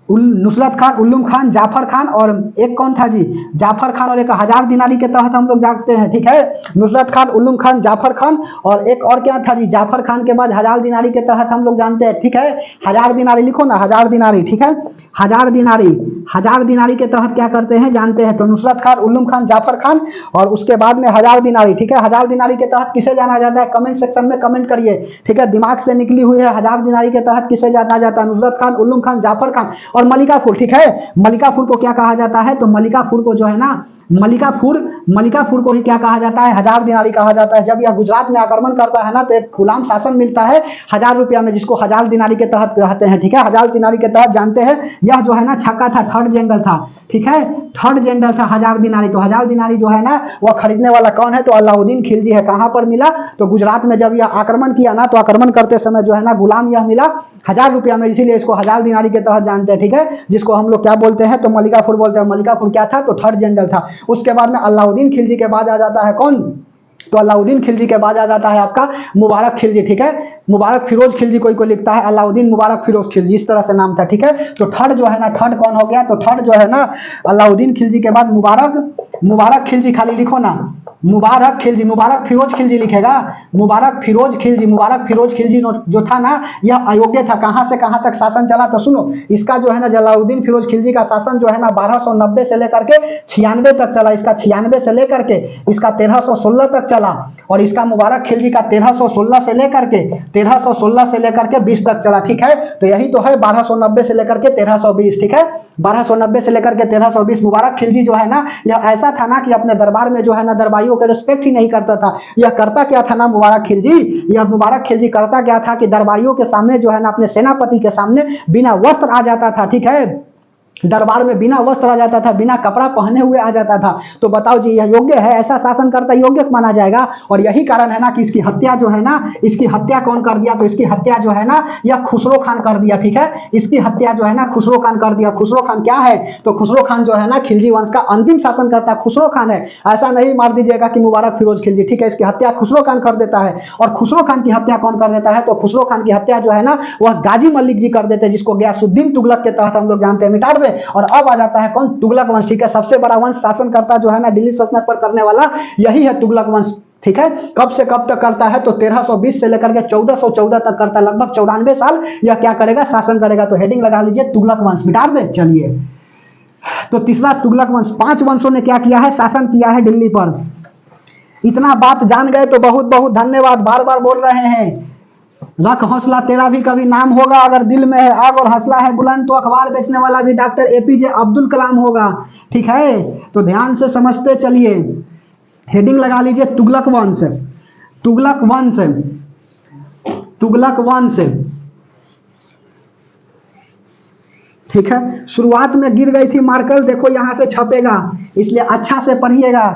नुसरत खान, उल्लुम खान, जाफर खान, और एक कौन था जी, जाफर खान, और एक 1000 दिनारी के तहत हम लोग जानते हैं, ठीक है, नुसरत खान, उल्लुम खान, जाफर खान, और एक और क्या था जी, जाफर खान के बाद 1000 दिनारी के तहत हम लोग जानते हैं, ठीक है, 1000 दिनारी लिखो ना, 1000 दिनारी, ठीक है, 1000 दिनारी, 1000 दिनारी के तहत क्या करते हैं जानते हैं, तो नुसरत खान, उल्लुम खान, जाफर खान, और उसके बाद में 1000 दिनारी, ठीक है, 1000 दिनारी के तहत किसे जाना जाता है, कमेंट सेक्शन में कमेंट करिए, ठीक है, दिमाग से निकली हुई है, 1000 दिनारी के तहत किसे जाना जाता है, नुसरत खान, उल्लुम खान, जाफर खान और मलिकाफुर, ठीक है। मलिकाफुर को क्या कहा जाता है, तो मलिकाफुर को जो है ना, मलिकाफुर को ही क्या कहा जाता है, 1000 दिनारी कहा जाता है। जब यह गुजरात में आक्रमण करता है ना, तो एक गुलाम शासन मिलता है 1000 रुपया में, जिसको 1000 दिनारी के तहत कहते हैं, ठीक है, 1000 दिनारी के तहत जानते हैं। यह जो है ना छक्का था, थर्ड जनरल था, ठीक है, थर्ड जनरल था 1000 दिनारी। तो 1000 दिनारी जो है ना वह खरीदने वाला कौन है, तो अलाउद्दीन खिलजी है। कहां पर मिला, तो गुजरात में जब यह आक्रमण किया ना, तो आक्रमण करते समय जो है ना गुलाम यह मिला 1000 रुपया में, इसीलिए इसको 1000 दिनारी के तहत जानते हैं, ठीक है, जिसको हम लोग क्या बोलते हैं, तो मलिकाफुर बोलते हैं। मलिकाफुर क्या था, तो थर्ड जनरल था। उसके बाद में अलाउद्दीन खिलजी के बाद आ जाता है कौन, तो अलाउद्दीन खिलजी के बाद आ जाता है आपका मुबारक खिलजी, ठीक है, मुबारक फिरोज खिलजी कोई लिखता है, अलाउद्दीन मुबारक फिरोज खिलजी, इस तरह से नाम था, ठीक है। तो थर्ड जो है ना, थर्ड कौन हो गया, तो थर्ड जो है ना अलाउद्दीन खिलजी के बाद मुबारक खिलजी, खाली लिखो ना मुबारक खिलजी, मुबारक फिरोज खिलजी लिखेगा, मुबारक फिरोज खिलजी जो था ना, यह अयोग्य था। कहां से कहां तक शासन चला, तो सुनो, इसका जो है ना जलालुद्दीन फिरोज खिलजी का शासन जो है ना 1290 से लेकर के 96 तक चला। इसका 96 से लेकर के इसका 1316 तक चला, और इसका मुबारक खिलजी का 1316 से लेकर के 20 तक चला, ठीक है। तो यही तो है 1290 से लेकर के 1320, ठीक है, 1290 से लेकर के 1320। मुबारक खिलजी जो है ना, यह ऐसा था ना कि अपने दरबार में जो है ना दरबारियों का रिस्पेक्ट ही नहीं करता था। यह करता क्या था ना मुबारक खिलजी करता क्या था कि दरबारियों के सामने जो है ना, अपने सेनापति के सामने बिना वस्त्र आ जाता था, ठीक है, दरबार में बिना वस्त्र आ जाता था, बिना कपड़ा पहने हुए आ जाता था। तो बताओ जी, यह योग्य है, ऐसा शासन करता योग्य माना जाएगा? और यही कारण है ना कि इसकी हत्या जो है ना, इसकी हत्या कौन कर दिया, तो इसकी हत्या जो है ना यह खुसरो खान कर दिया, ठीक है, इसकी हत्या जो है ना खुसरो खान कर दिया। खुसरो खान क्या है, तो खुसरो खान जो है ना खिलजी वंश का अंतिम शासनकर्ता खुसरो खान है। ऐसा नहीं मार दीजिएगा कि मुबारक फिरोज खिलजी, ठीक है, इसकी हत्या खुसरो खान कर देता है। और खुसरो खान की हत्या कौन कर देता है, तो खुसरो खान की हत्या जो है ना वह गाजी मलिक जी कर देते हैं, जिसको गयासुद्दीन तुगलक के तहत हम लोग जानते हैं, मिटा दे। और अब आ जाता है कौन, तुगलक वंश, ठीक है, सबसे बड़ा वंश शासनकर्ता जो है ना दिल्ली सल्तनत पर करने वाला यही है तुगलक वंश, ठीक है। कब से कब तक करता है, तो 1320 से लेकर के 1414 तक करता है, लगभग 94 साल यह क्या करेगा, शासन करेगा। तो हेडिंग लगा लीजिए तुगलक वंश, मिटा दे। चलिए, तो तीसरा तुगलक वंश, 5 वंशों ने क्या किया है, शासन किया है दिल्ली पर। इतना बात जान गए तो बहुत बहुत धन्यवाद। बार बार बोल रहे हैं, रख हौसला तेरा भी कभी नाम होगा, अगर दिल में है आग और हौसला है बुलंद तो अखबार बेचने वाला भी डॉक्टर एपीजे अब्दुल कलाम होगा, ठीक है। तो ध्यान से समझते चलिए, हेडिंग लगा लीजिए तुगलक वंश, तुगलक वंश, तुगलक वंश, ठीक है। शुरुआत में गिर गई थी मार्कल, देखो यहां से छपेगा, इसलिए अच्छा से पढ़िएगा,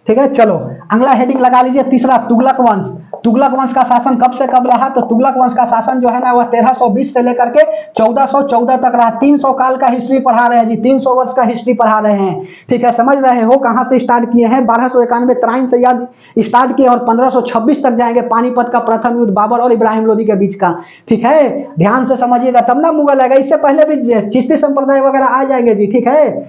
ठीक है। चलो अगला हेडिंग लगा लीजिए, तीसरा तुगलक वंश। तुगलक वंश का शासन कब से कब रहा, तो तुगलक वंश का शासन जो है ना वह 1320 से लेकर के 1414 तक रहा। 300 काल का हिस्ट्री पढ़ा रहे हैं जी, 300 वर्ष का हिस्ट्री पढ़ा रहे हैं, ठीक है। समझ रहे हो कहां से स्टार्ट किए हैं, 1291 तराइन से याद स्टार्ट किए और 1526 तक जाएंगे, पानीपत का प्रथम युद्ध बाबर और इब्राहिम लोदी के बीच का, ठीक है। ध्यान से समझिएगा तब ना मुगल आएगा, इससे पहले भी चिश्ती संप्रदाय वगैरह आ जाएंगे जी, ठीक है।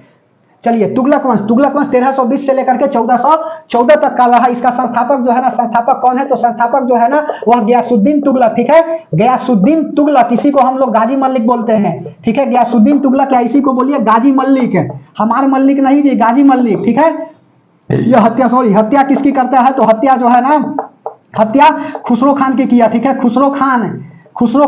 चलिए तुगलक वंश 1320 से लेकर के 1414 तक का रहा। इसका संस्थापक जो है ना, संस्थापक कौन है, तो संस्थापक जो है ना वह गयासुद्दीन तुगलक, ठीक है, गयासुद्दीन तुगलक, इसी को हम लोग गाजी मल्लिक बोलते हैं, ठीक है। गयासुद्दीन तुगलक या इसी को बोलिए गाजी मल्लिक, हमारे मल्लिक नहीं जी, गाजी मल्लिक, ठीक है। यह हत्या किसकी करता है, तो हत्या जो है ना, हत्या खुसरो खान की किया, ठीक है, खुसरो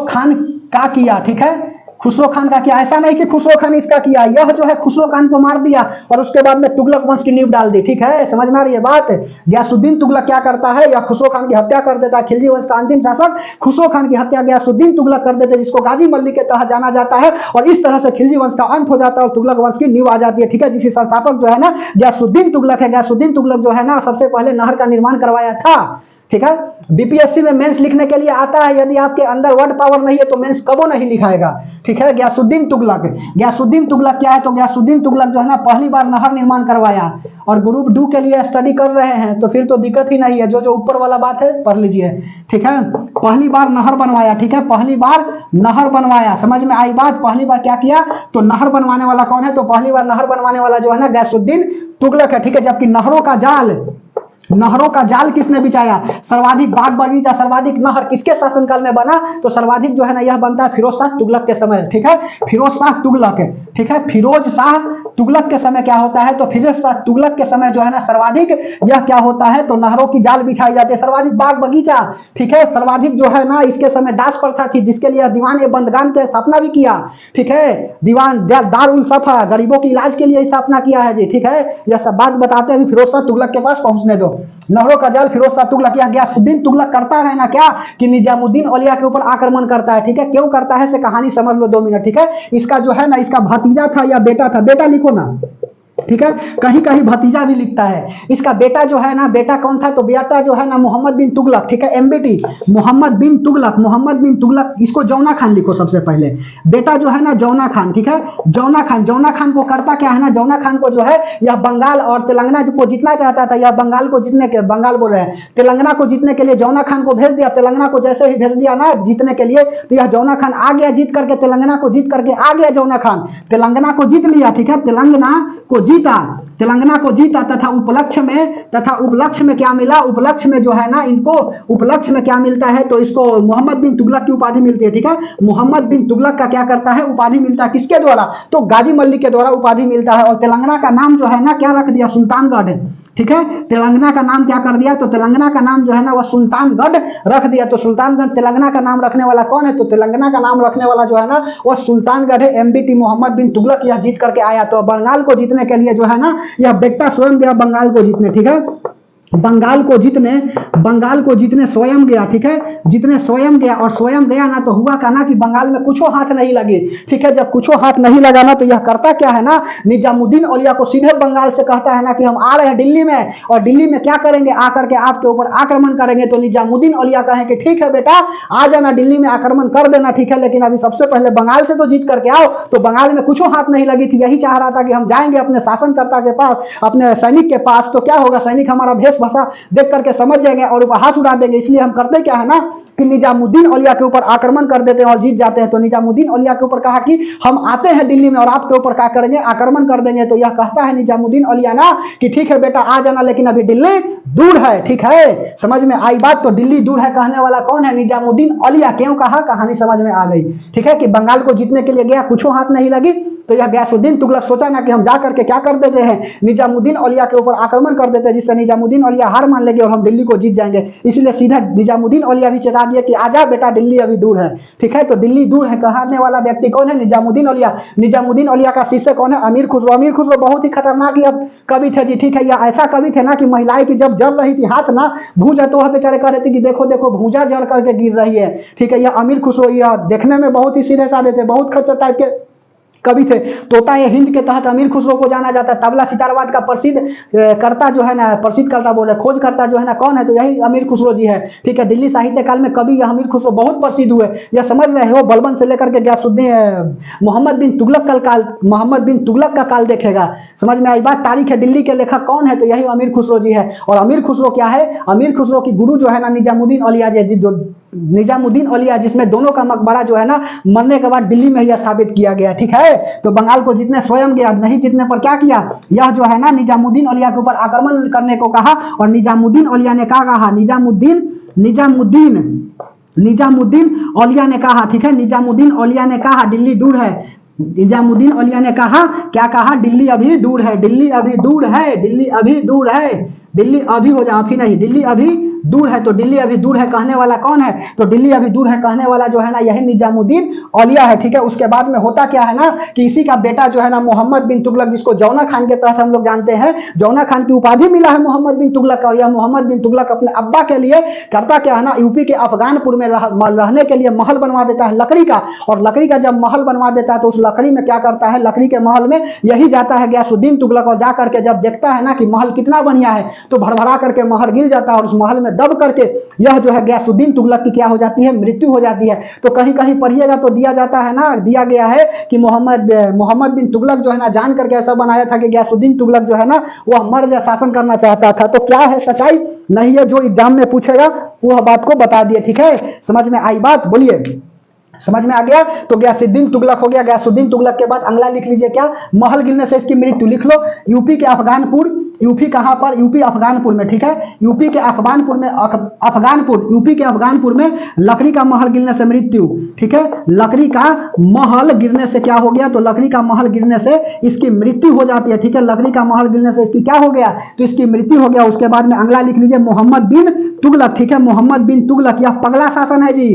खान का किया, ठीक है, खुसरो खान का किया, ऐसा नहीं कि खुसरो खान इसका किया, यह जो है खुसरो खान को मार दिया और उसके बाद में तुगलक वंश की नींव डाल दी। ठीक है, समझ में आ रही है बात। गयासुद्दीन तुगलक क्या करता है, यह खुसरो खान की हत्या कर देता है। खिलजी वंश का अंतिम शासक खुसरो खान की हत्या गयासुद्दीन तुगलक कर देते हैं, जिसको गाजी मल्लिक के तहत जाना जाता है, और इस तरह से खिलजी वंश का अंत हो जाता है और तुगलक वंश की नींव आ जाती है। ठीक है, जिसके संस्थापक जो है ना गयासुद्दीन तुगलक है। गयासुद्दीन तुगलक जो है ना सबसे पहले नहर का निर्माण करवाया था। ठीक है, बीपीएससी में मेंस लिखने के लिए आता है, यदि आपके अंदर वर्ड पावर नहीं है तो मेंस कबो नहीं लिखाएगा। ठीक है, गयासुद्दीन तुगलक, गयासुद्दीन तुगलक क्या है, तो गयासुद्दीन तुगलक जो है ना पहली बार नहर निर्माण करवाया। और ग्रुप 2 के लिए स्टडी कर रहे हैं तो फिर तो दिक्कत ही नहीं है, जो जो ऊपर वाला बात है पढ़ लीजिए। ठीक है, पहली बार नहर बनवाया। ठीक है, पहली बार नहर बनवाया, समझ में आई बात। पहली बार क्या किया, तो नहर बनवाने वाला कौन है, तो पहली बार नहर बनवाने वाला जो है ना गयासुद्दीन तुगलक है। ठीक है, जबकि नहरों का जाल किसने बिछाया, सर्वाधिक बाग बगीचा, सर्वाधिक नहर किसके शासनकाल में बना, तो सर्वाधिक जो है ना यह बनता है फिरोज शाह तुगलक के समय। ठीक है, फिरोज शाह तुगलक। ठीक है, फिरोज शाह तुगलक के समय क्या होता है, तो फिरोज शाह तुगलक के समय जो है ना सर्वाधिक यह क्या होता है, तो नहरों की जाल बिछाई जाती है, सर्वाधिक बाग बगीचा। ठीक है, सर्वाधिक जो है ना इसके समय दास प्रथा थी, जिसके लिए दीवान ए बंदगान की स्थापना भी किया। ठीक है, दीवान दारुल सफा, गरीबों के इलाज के लिए स्थापना किया है जी। ठीक है, यह सब बात बताते हैं, फिरोज शाह तुगलक के पास पहुंचने दो। नहरों का जाल फिरोज शाह तुगलक, या गयासुद्दीन तुगलक करता है ना क्या, कि निजामुद्दीन औलिया के ऊपर आक्रमण करता है। ठीक है, क्यों करता है से कहानी समझ लो 2 मिनट। ठीक है, इसका जो है ना इसका भतीजा था या बेटा था, बेटा लिखो ना। ठीक है, कहीं कहीं भतीजा भी लिखता है। इसका बेटा जो है ना, बेटा कौन था, तो बेटा जो है ना मोहम्मद बिन तुगलक। ठीक है, एमबीटी मोहम्मद बिन तुगलक, मोहम्मद बिन तुगलक, इसको जौना खान लिखो सबसे पहले। बेटा जो है ना जौना खान। ठीक है, जौना खान को करता क्या है ना, जौना खान को जो है यह बंगाल और तेलंगाना को जीतना चाहता था, यह बंगाल को जीतने के, बंगाल बोल रहे हैं, तेलंगाना को जीतने के लिए जौना खान को भेज दिया। तेलंगाना को जैसे ही भेज दिया ना जीतने के लिए, तो यह जौना खान आ गया, जीत करके तेलंगाना को जीत करके आ गया। जौना खान तेलंगाना को जीत लिया। ठीक है, तेलंगाना को जीता तथा उपलक्ष्य में क्या मिला, उपलक्ष्य में जो है ना इनको उपलक्ष्य में क्या मिलता है, तो इसको मोहम्मद बिन तुगलक की उपाधि मिलती है। ठीक है, मोहम्मद बिन तुगलक का क्या करता है, उपाधि मिलता है, किसके द्वारा, तो गाजी मल्लिक के द्वारा उपाधि मिलता है। और तेलंगाना का नाम जो है ना क्या रख दिया, सुल्तानगढ़। ठीक है, तेलंगाना का नाम क्या कर दिया, तो तेलंगाना का नाम जो है ना वह सुल्तानगढ़ रख दिया। तो सुल्तानगढ़ तेलंगाना का नाम रखने वाला कौन है, तो तेलंगाना का नाम रखने वाला जो है ना वह सुल्तानगढ़ है। एमबीटी मोहम्मद बिन तुगलक यह जीत करके आया। तो बंगाल को जीतने के लिए जो है ना यह बेटा स्वयं गया बंगाल को जीतने। ठीक है, बंगाल को जीतने स्वयं गया। ठीक है, जितने स्वयं गया, और स्वयं गया ना तो हुआ का ना कि बंगाल में कुछ हाथ नहीं लगे। ठीक है, जब कुछ हाथ नहीं लगा ना तो यह करता क्या है ना, निजामुद्दीन औलिया को सीधे बंगाल से कहता है ना कि हम आ रहे हैं दिल्ली में, और दिल्ली में क्या करेंगे, आकर के आपके ऊपर आक्रमण करेंगे। तो निजामुद्दीन औलिया कहे कि ठीक है बेटा आ जाना, दिल्ली में आक्रमण कर देना। ठीक है, लेकिन अभी सबसे पहले बंगाल से तो जीत करके आओ। तो बंगाल में कुछ हाथ नहीं लगी थी, यही चाह रहा था कि हम जाएंगे अपने शासनकर्ता के पास, अपने सैनिक के पास, तो क्या होगा, सैनिक हमारा भाषा देख करके समझ जाएंगे और उपहास उड़ा देंगे। इसलिए हम करते क्या है ना कि निजामुद्दीन औलिया के ऊपर आक्रमण कर देते हैं और जीत जाते हैं। तो निजामुद्दीन औलिया के ऊपर कहा कि हम आते हैं दिल्ली में और आपके ऊपर क्या करेंगे, आक्रमण कर देंगे। तो यह कहता है निजामुद्दीन औलिया ना कि ठीक है बेटा आ जाना, लेकिन अभी दिल्ली दूर है। ठीक है, समझ में आई बात। तो दिल्ली दूर है कहने वाला कौन है, निजामुद्दीन औलिया। क्यों कहा, कहानी समझ में आ गई। ठीक है, कि बंगाल को जीतने के लिए गया, कुछ हाथ नहीं लगी, तो यह गयासुद्दीन तुगलक सोचा ना कि हम जा करके क्या कर देते हैं, निजामुद्दीन औलिया के ऊपर आक्रमण कर देते हैं, जिससे निजामुद्दीन औलिया हार मान लेंगे और हम दिल्ली को जीत जाएंगे। इसलिए सीधा निजामुद्दीन औलिया भी चेता दिया कि आजा बेटा दिल्ली अभी दूर है। ठीक है, तो दिल्ली दूर है कहने वाला व्यक्ति कौन है, निजामुद्दीन औलिया। निजामुद्दीन औलिया का शिष्य कौन है, अमीर खुसरो। अमीर खुसरो बहुत ही खतरनाक कवि थे जी। ठीक है, यह ऐसा कवि थे ना कि महिलाएं की जब जल रही थी हाथ ना भूजा, तो वह बेचारे कह रहे थे कि देखो देखो भूजा जल करके गिर रही है। ठीक है, यह अमीर खुसरो, यह देखने में बहुत ही सीधे साधे थे, बहुत खच्चर टाइप के कवि थे। तोता ये हिंद के तहत अमीर खुसरो को जाना जाता है। तबला सितारवाद का प्रसिद्ध करता जो है ना, प्रसिद्ध करता बोल रहे, खोज करता जो है ना कौन है, तो यही अमीर खुसरो जी है। ठीक है, दिल्ली साहित्य काल में कवि अमीर खुसरो बहुत प्रसिद्ध हुए। यह समझ रहे हो, बलबन से लेकर के गयासुद्दीन मोहम्मद बिन तुगलक का काल देखेगा, समझ में आई बात। तारीख है, दिल्ली के लेखक कौन है, तो यही अमीर खुसरो जी है। और अमीर खुसरो क्या है, अमीर खुसरो की गुरु जो है ना निजामुद्दीन औलिया जी, निजामुद्दीन औलिया, जिसमें दोनों का मकबरा जो है ना मरने के बाद दिल्ली में ही स्थापित किया गया। ठीक है, तो बंगाल को जीतने स्वयं गया, नहीं जीतने पर क्या किया, यह जो है ना निजामुद्दीन औलिया के ऊपर आक्रमण करने को कहा। और निजामुद्दीन औलिया ने क्या कहा, निजामुद्दीन औलिया ने कहा। ठीक है, निजामुद्दीन औलिया ने कहा दिल्ली दूर है। निजामुद्दीन औलिया ने कहा, क्या कहा, दिल्ली अभी दूर है, दिल्ली अभी दूर है, दिल्ली अभी दूर है, दिल्ली अभी हो जाए, अभी नहीं, दिल्ली अभी दूर है, तो दिल्ली अभी दूर है कहने वाला कौन है? तो दिल्ली अभी दूर है कहने वाला जो है ना यही निजामुद्दीन औलिया है, ठीक है। उसके बाद में होता क्या है ना कि इसी का बेटा जो है ना मोहम्मद बिन तुगलक, जिसको जौना खान के तहत हम लोग जानते हैं, जौना खान की उपाधि मिला है मोहम्मद बिन तुगलक, और यह मोहम्मद बिन तुगलक अपने अब्बा के लिए करता क्या है ना, यूपी के अफगानपुर में रहने के लिए महल बनवा देता है लकड़ी का, और लकड़ी का जब महल बनवा देता है तो उस लकड़ी में क्या करता है, लकड़ी के महल में यही जाता है गयासुद्दीन तुगलक, और जा करके जब देखता है ना कि महल कितना बढ़िया है तो भरभरा करके महल गिर जाता है, और उस महल में दब करके यह जो है गयासुद्दीन तुगलक की क्या हो जाती है, मृत्यु हो जाती है। तो कहीं कहीं पढ़िएगा तो दिया जाता है ना, दिया गया है कि मोहम्मद बिन तुगलक जो है ना जान करके ऐसा बनाया था कि गयासुद्दीन तुगलक जो है ना वह मर्ज शासन करना चाहता था। तो क्या है सच्चाई? नहीं है, जो एग्जाम में पूछेगा वह बात को बता दिए, ठीक है। समझ में आई बात? बोलिए, समझ में आ गया? तो गयासुद्दीन तुगलक हो गया। गयासुद्दीन तुगलक के बाद अगला लिख लीजिए क्या, महल गिरने से इसकी मृत्यु। लिख लो, यूपी के अफगानपुर, यूपी कहां पर? यूपी अफगानपुर में, ठीक है। यूपी के अफगानपुर में, अफगानपुर, यूपी के अफगानपुर में लकड़ी का महल गिरने से मृत्यु, ठीक है। लकड़ी का महल गिरने से क्या हो गया? तो लकड़ी का महल गिरने से इसकी मृत्यु हो जाती है, ठीक है। लकड़ी का महल गिरने से इसकी क्या हो गया? तो इसकी मृत्यु हो गया। उसके बाद में अगला लिख लीजिए मोहम्मद बिन तुगलक, ठीक है। मोहम्मद बिन तुगलक, यह पगला शासन है जी,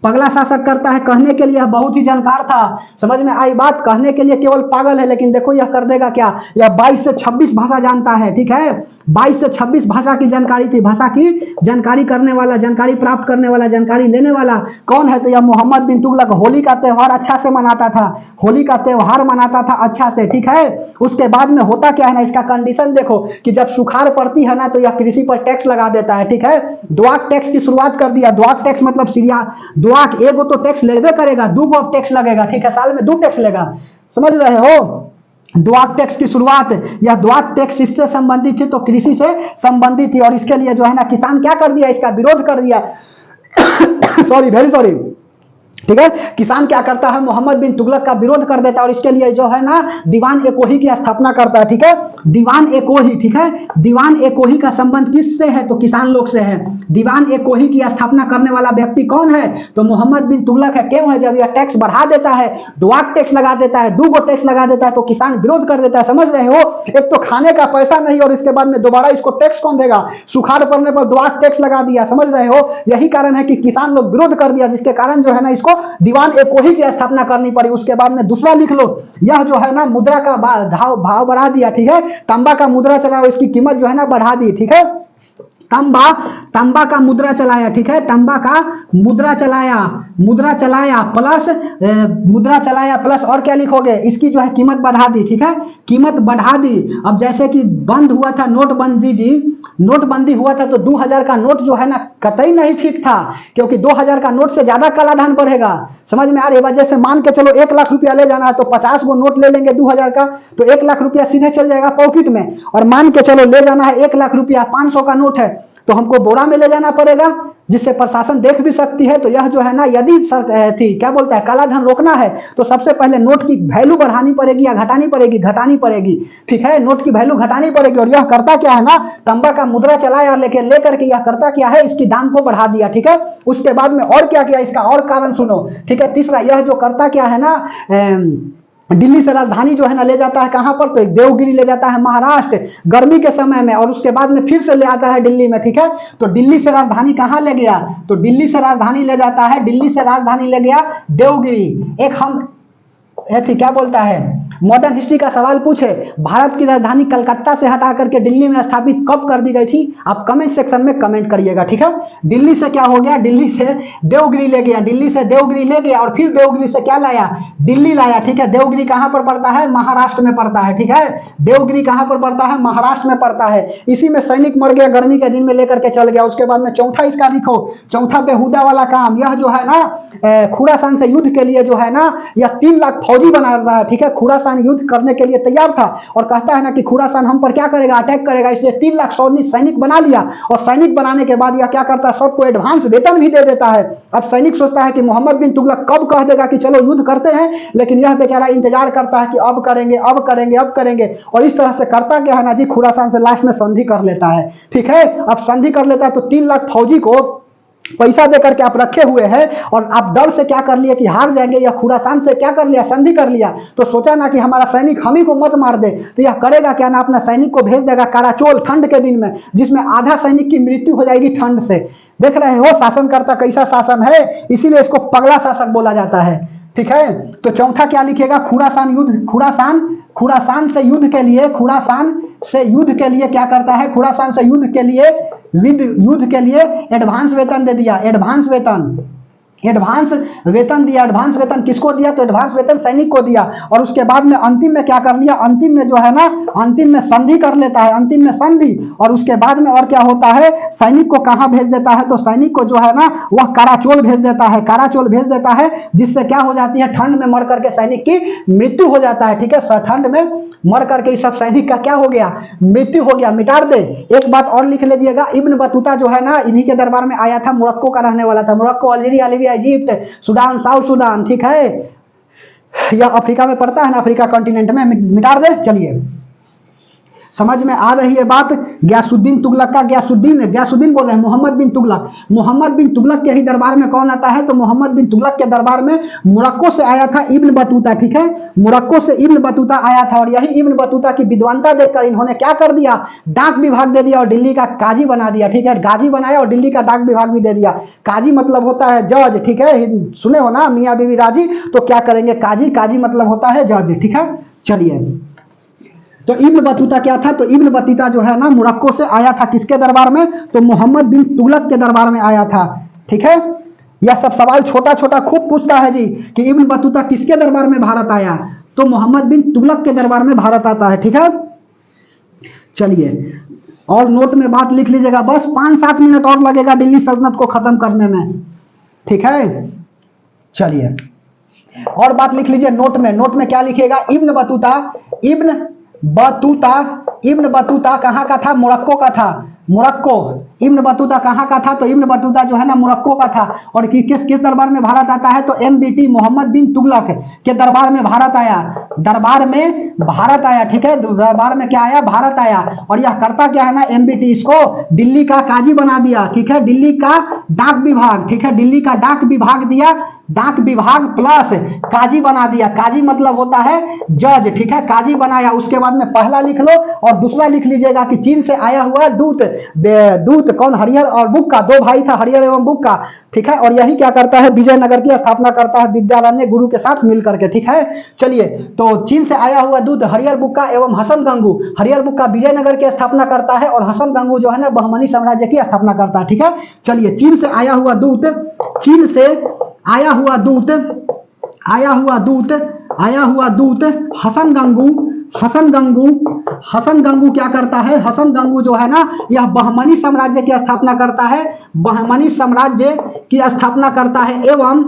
पगला शासक करता है। कहने के लिए बहुत ही जानकार था, समझ में आई बात? कहने के लिए केवल पागल है, लेकिन देखो यह कर देगा क्या, यह 22 से 26 भाषा जानता है, ठीक है। 22 से 26 भाषा की जानकारी थी। भाषा की जानकारी करने वाला, जानकारी प्राप्त करने वाला, जानकारी लेने वाला कौन है? तो यह मोहम्मद बिन तुगलक। होली का त्यौहार अच्छा से मनाता था, होली का त्यौहार मनाता था अच्छा से, ठीक है। उसके बाद में होता क्या है ना, इसका कंडीशन देखो कि जब सुखाड़ पड़ती है ना तो यह कृषि पर टैक्स लगा देता है, ठीक है। दुआक टैक्स की शुरुआत कर दिया। दुआक टैक्स मतलब सीरिया दुआक, एगो तो टैक्स लेबे करेगा, दो टैक्स लगेगा, ठीक है। साल में 2 टैक्स लेगा, समझ रहे हो? दुआक टैक्स की शुरुआत, यह दुआक टैक्स इससे संबंधित थी, तो कृषि से संबंधित थी, और इसके लिए जो है ना किसान क्या कर दिया, इसका विरोध कर दिया। सॉरी, वेरी सॉरी, ठीक है। किसान क्या करता है, मोहम्मद बिन तुगलक का विरोध कर देता है, और इसके लिए जो है ना दीवान एकोही की स्थापना करता है, ठीक है। दीवान एकोही, ठीक है। दीवान एकोही का संबंध किससे है? तो किसान लोग से है। दीवान एकोही की स्थापना करने वाला व्यक्ति कौन है? तो मोहम्मद बिन तुगलक है। क्यों है? जब यह टैक्स बढ़ा देता है, दुआक टैक्स लगा देता है, 2 टैक्स लगा देता है, तो किसान विरोध कर देता है, समझ रहे हो? एक तो खाने का पैसा नहीं, और इसके बाद में दोबारा इसको टैक्स कौन देगा? सुखाड़ पड़ने पर दुआक टैक्स लगा दिया, समझ रहे हो? यही कारण है कि किसान लोग विरोध कर दिया, जिसके कारण जो है ना इसको दीवान एकोही की स्थापना करनी पड़ी। उसके बाद में दूसरा लिख लो, यह जो है ना मुद्रा का भाव बढ़ा दिया, ठीक है। तांबा का मुद्रा चला, इसकी कीमत जो है ना बढ़ा दी, ठीक है। तांबा का मुद्रा चलाया, ठीक है। तांबा का मुद्रा चलाया, मुद्रा चलाया प्लस और क्या लिखोगे? इसकी जो है कीमत बढ़ा दी, ठीक है। कीमत बढ़ा दी। अब जैसे कि बंद हुआ था नोटबंदी जी, नोटबंदी हुआ था तो 2000 का नोट जो है ना कतई नहीं ठीक था, क्योंकि 2000 का नोट से ज्यादा कालाधन बढ़ेगा, समझ में आ रही है? जैसे मान के चलो 1 लाख रुपया ले जाना है तो 50 गो नोट ले लेंगे 2000 का, तो 1 लाख रुपया सीधे चल जाएगा पॉकेट में। और मान के चलो ले जाना है 1 लाख रुपया, 500 का नोट है तो हमको बोरा में ले जाना पड़ेगा, जिससे प्रशासन देख भी सकती है। तो यह जो है ना यदि थी क्या बोलता है काला धन रोकना है तो सबसे पहले नोट की वैल्यू बढ़ानी पड़ेगी या घटानी पड़ेगी? घटानी पड़ेगी, ठीक है। नोट की वैल्यू घटानी पड़ेगी। और यह करता क्या है ना, तांबा का मुद्रा चलाया, लेकर के यह करता क्या है, इसकी दाम को बढ़ा दिया, ठीक है। उसके बाद में और क्या किया, इसका और कारण सुनो, ठीक है। तीसरा, यह जो करता क्या है ना, दिल्ली से राजधानी जो है ना ले जाता है कहां पर? तो देवगिरी ले जाता है महाराष्ट्र, गर्मी के समय में, और उसके बाद में फिर से ले आता है दिल्ली में, ठीक है। तो दिल्ली से राजधानी कहां ले गया? तो दिल्ली से राजधानी ले जाता है, दिल्ली से राजधानी ले गया देवगिरी। एक हम क्या बोलता है, मॉडर्न हिस्ट्री का सवाल पूछे, भारत की राजधानी कलकत्ता से हटा करके दिल्ली में स्थापित कब कर दी गई थी? आप कमेंट सेक्शन में कमेंट करिएगा, ठीक है। दिल्ली से क्या हो गया, दिल्ली से देवगिरी ले गया, दिल्ली से देवगिरी ले गया, और फिर देवगिरी से क्या लाया, दिल्ली लाया, ठीक है। देवगिरी कहां पर पड़ता है? महाराष्ट्र में पड़ता है, ठीक है। देवगिरी कहां पर पड़ता है? महाराष्ट्र में पड़ता है। इसी में सैनिक मर गया, गर्मी के दिन में लेकर के चल गया। उसके बाद में चौथा इसका लिखो, चौथा बेहुदा वाला काम, यह जो है ना खुरासान से युद्ध के लिए जो है ना यह 3 लाख फौजी बना रहा है, ठीक है। खुरासान युद्ध करने के लिए तैयार था और कहता है ना कि खुरासान हम पर क्या करेगा, अटैक करेगा, इसलिए 3 लाख सैनिक बना लिया। और सैनिक बनाने के बाद यह क्या करता है, सबको एडवांस वेतन भी दे देता है। अब सैनिक सोचता है कि मोहम्मद बिन तुगलक कब कह देगा कि चलो युद्ध करते हैं, लेकिन यह बेचारा इंतजार करता है कि अब करेंगे, अब करेंगे, अब करेंगे। और इस तरह से करता क्या है ना जी, खुरासान से लास्ट में संधि कर लेता है, ठीक है। अब संधि कर लेता है तो 3 लाख फौजी को पैसा दे करके आप रखे हुए हैं और आप डर से क्या कर लिए कि हार जाएंगे, या खुरासान से क्या कर लिया, संधि कर लिया, तो सोचा ना कि हमारा सैनिक हम ही को मत मार दे, तो यह करेगा क्या ना, अपना सैनिक को भेज देगा कराचोल ठंड के दिन में, जिसमें आधा सैनिक की मृत्यु हो जाएगी ठंड से। देख रहे हो शासनकर्ता कैसा शासन है, इसीलिए इसको पगला शासक बोला जाता है। ठीक है, तो चौथा क्या लिखेगा, खुरासान युद्ध, खुरासान से युद्ध के लिए, खुरासान से युद्ध के लिए क्या करता है, खुरासान से युद्ध के लिए एडवांस वेतन दे दिया, एडवांस वेतन दिया। एडवांस वेतन किसको दिया, तो एडवांस वेतन सैनिक को दिया। और उसके बाद में अंतिम में क्या कर लिया, अंतिम में जो है ना, अंतिम में संधि कर लेता है, अंतिम में संधि। और उसके बाद में और क्या होता है, सैनिक को कहां भेज देता है, तो सैनिक को जो है ना वह कराचोल भेज देता है, कराचोल भेज देता है, जिससे क्या हो जाती है, ठंड में मर करके सैनिक की मृत्यु हो जाता है। ठीक है, ठंड में मर करके इस सब सैनिक का क्या हो गया, मृत्यु हो गया, मिटार दे। एक बात और लिख लीजिएगा, इब्न बतूता जो है ना इन्हीं के दरबार में आया था, मोरक्को का रहने वाला था, Morocco, Algeria, Libya, Egypt, Sudan, south Sudan. ठीक है, यह अफ्रीका में पड़ता है ना, अफ्रीका कॉन्टिनेंट में, मिटार दे। चलिए समझ में आ रही है बात। गयासुद्दीन तुगलक का, गयासुद्दीन बोल रहे हैं, मोहम्मद बिन तुगलक के ही दरबार में कौन आता है, तो मोहम्मद बिन तुगलक के दरबार में मोरक्को से आया था इब्न बतूता। ठीक है, मोरक्को से इब्न बतूता आया था, और यही इब्न बतूता की विद्वानता देखकर इन्होंने क्या कर दिया, डाक विभाग दे दिया और दिल्ली का काजी बना दिया। ठीक है, गाजी बनाया और दिल्ली का डाक विभाग भी दे दिया। काजी मतलब होता है जज। ठीक है, सुने हो ना मियाँ बीवी राजी, तो क्या करेंगे, काजी, काजी मतलब होता है जज। ठीक है, चलिए, तो इब्न बतूता क्या था, तो इब्न बतूता जो है ना मोरक्को से आया था, किसके दरबार में, तो मोहम्मद बिन तुगलक के दरबार में आया था। ठीक है, यह सब सवाल छोटा छोटा खूब पूछता है जी कि इब्न बतूता किसके दरबार में भारत आया, तो मोहम्मद बिन तुगलक के दरबार में भारत आता है। ठीक है, चलिए, और नोट में बात लिख लीजिएगा, बस 5-7 मिनट और लगेगा दिल्ली सल्तनत को खत्म करने में। ठीक है, चलिए, और बात लिख लीजिए नोट में क्या लिखिएगा, इब्न बतूता कहाँ का था, मोरक्को का था, मोरक्को। इब्न बतूता कहाँ का था, तो इब्न बतूता जो है ना मोरक्को का था। और किस दरबार में भारत आता है, तो MBT मोहम्मद बिन तुगलक के दरबार में भारत आया, दरबार में भारत आया। ठीक है, दरबार में क्या आया, भारत आया। और यह करता क्या है ना, MBT इसको दिल्ली का काजी बना दिया। ठीक है, दिल्ली का डाक विभाग, ठीक है, दिल्ली का डाक विभाग दिया, डाक विभाग प्लस काजी बना दिया। काजी मतलब होता है जज। ठीक है, काजी बनाया। उसके बाद में पहला लिख लो और दूसरा लिख लीजिएगा कि चीन से आया हुआ दूत कौन, हरिहर और बुक्का, दो भाई था हरिहर एवं बुक्का। ठीक है, और यही क्या करता है, विजयनगर की स्थापना करता है विद्यारण्य गुरु के साथ मिलकर के। ठीक है, चलिए, तो चीन से आया हुआ दूत हरिहर बुक्का एवं हसन गंगू, हरिहर बुक्का विजयनगर की स्थापना करता है और हसन गंगू जो है ना बहमनी साम्राज्य की स्थापना करता है। ठीक है, चलिए, चीन से आया हुआ दूत हसन गंगू क्या करता है, हसन गंगू जो है ना यह बहमनी साम्राज्य की स्थापना करता है, बहमनी साम्राज्य की स्थापना करता है, एवं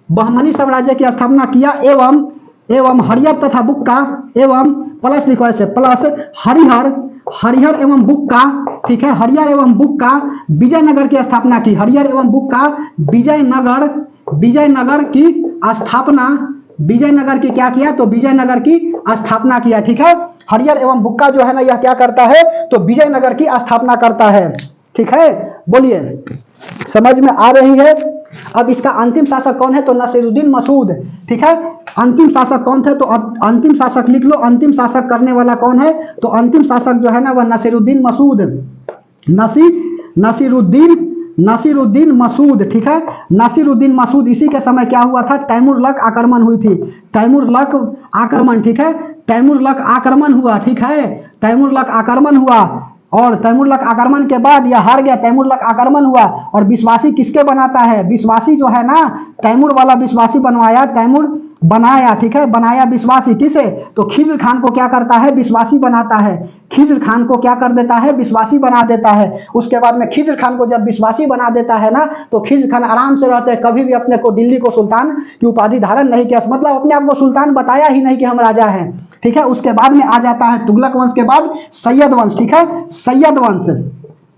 बहमनी साम्राज्य की स्थापना किया, एवं हरिहर तथा बुक्का एवं प्लस लिखो ऐसे, प्लस हरिहर एवं बुक्का। ठीक है, हरिहर एवं बुक्का विजयनगर की स्थापना की, हरिहर एवं बुक्का विजयनगर की स्थापना, विजयनगर की क्या किया, तो विजयनगर की स्थापना किया। ठीक है, हरिहर एवं बुक्का जो है ना यह क्या करता है, तो विजयनगर की स्थापना करता है। ठीक है, बोलिए समझ में आ रही है। अब इसका अंतिम शासक कौन है, तो नसीरुद्दीन मसूद। ठीक है, अंतिम शासक कौन थे, तो अंतिम शासक लिख लो, अंतिम शासक करने वाला कौन है, तो अंतिम शासक जो है ना वह नसीरुद्दीन मसूद, नसीरुद्दीन मसूद। ठीक है, नसीरुद्दीन मसूद। इसी के समय क्या हुआ था, तैमूरलक आक्रमण हुई थी, तैमूरलक आक्रमण। ठीक है, तैमूरलक आक्रमण हुआ। ठीक है, तैमूरलक आक्रमण हुआ, और तैमूरलक आक्रमण के बाद यह हार गया, तैमूरलक आक्रमण हुआ। और विश्वासी किसके बनाता है, विश्वासी जो है ना तैमूर वाला विश्वासी बनवाया, तैमूर बनाया। ठीक है, बनाया विश्वासी किसे, तो खिज्र खान को क्या करता है, विश्वासी बनाता है, खिज्र खान को क्या कर देता है, विश्वासी बना देता है। उसके बाद में खिज्र खान को जब विश्वासी बना देता है ना, तो खिज्र खान आराम से रहते हैं, कभी भी अपने को दिल्ली को सुल्तान की उपाधि धारण नहीं किया, मतलब अपने आप को सुल्तान बताया ही नहीं कि हम राजा हैं। ठीक है, उसके बाद में आ जाता है तुगलक वंश के बाद सैयद वंश। ठीक है, सैयद वंश,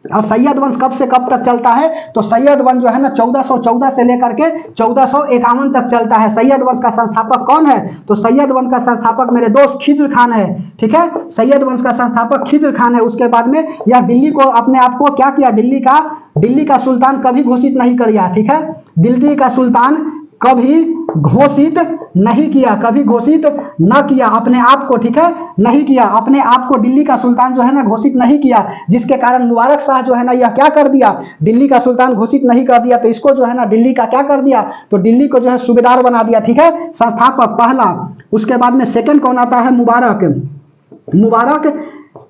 और सैयद वंश कब से कब तक चलता है? तो सैयद वंश जो है ना 1414 से लेकर के 1451 तक चलता है। सैयद वंश का संस्थापक कौन है? तो सैयद वंश का संस्थापक मेरे दोस्त खिज्र खान है। ठीक है, सैयद वंश का संस्थापक खिज्र खान है। उसके बाद में यह दिल्ली को अपने आप को क्या किया? दिल्ली का सुल्तान कभी घोषित नहीं किया। ठीक है, दिल्ली का सुल्तान कभी घोषित नहीं किया, कभी घोषित न किया अपने आप को। ठीक है, नहीं किया अपने आप को, दिल्ली का सुल्तान जो है ना घोषित नहीं किया, जिसके कारण मुबारक शाह जो है ना यह क्या कर दिया? दिल्ली का सुल्तान घोषित नहीं कर दिया, तो इसको जो है ना दिल्ली का क्या कर दिया? तो दिल्ली को जो है सूबेदार बना दिया। ठीक है, संस्थापक पहला। उसके बाद में सेकंड कौन आता है? मुबारक।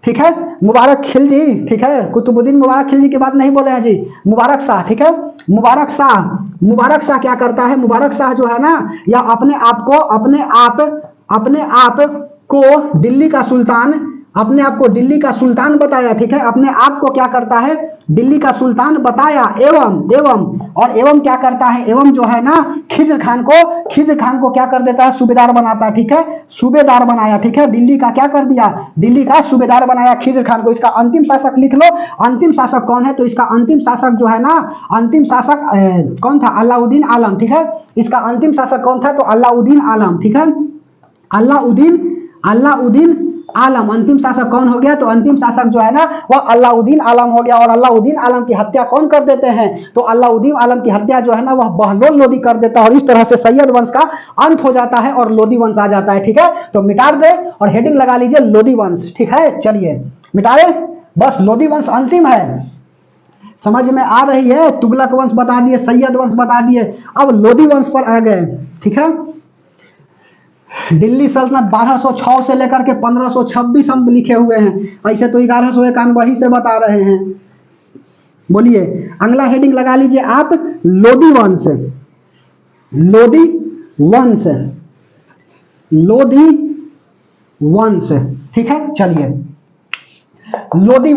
ठीक है, मुबारक खिलजी। ठीक है, कुतुबुद्दीन मुबारक खिलजी की बात नहीं बोल रहे हैं जी, मुबारक शाह। ठीक है, मुबारक शाह क्या करता है? मुबारक शाह जो है ना या अपने आप को दिल्ली का सुल्तान, अपने आप को दिल्ली का सुल्तान बताया। ठीक है, अपने आप को क्या करता है? दिल्ली का सुल्तान बताया। एवं क्या करता है? एवं जो है ना खिज्र खान को क्या कर देता है? सूबेदार बनाता है। ठीक है, सूबेदार बनाया। ठीक है, दिल्ली का क्या कर दिया? दिल्ली का सूबेदार बनाया खिज्र खान को। इसका अंतिम शासक लिख लो, अंतिम शासक कौन है? तो इसका अंतिम शासक जो है ना, अंतिम शासक कौन था? अलाउद्दीन आलम। ठीक है, इसका अंतिम शासक कौन था? तो अलाउद्दीन आलम। ठीक है, अलाउद्दीन आलम अंतिम शासक कौन हो गया? तो अंतिम शासक जो है ना वह अलाउद्दीन आलम हो गया। और अलाउद्दीन आलम की हत्या कौन कर देते हैं? तो अलाउद्दीन आलम की हत्या जो है ना वह बहलोल लोदी कर देता है। और इस तरह से सैयद वंश का अंत हो जाता है और लोदी वंश आ जाता है। ठीक है, तो मिटा दे और हेडिंग लगा लीजिए लोदी वंश। ठीक है, चलिए मिटा दे, बस लोदी वंश अंतिम है। समझ में आ रही है? तुगलक वंश बता दिए, सैयद वंश बता दिए, अब लोदी वंश पर आ गए। ठीक है, दिल्ली सल्तनत 1206 से लेकर के 1526 हम लिखे हुए हैं, ऐसे तो 1191 से बता रहे हैं। बोलिए, अगला हेडिंग लगा लीजिए आप लोदी वंश। लोदी वंश। ठीक है, चलिए लोदी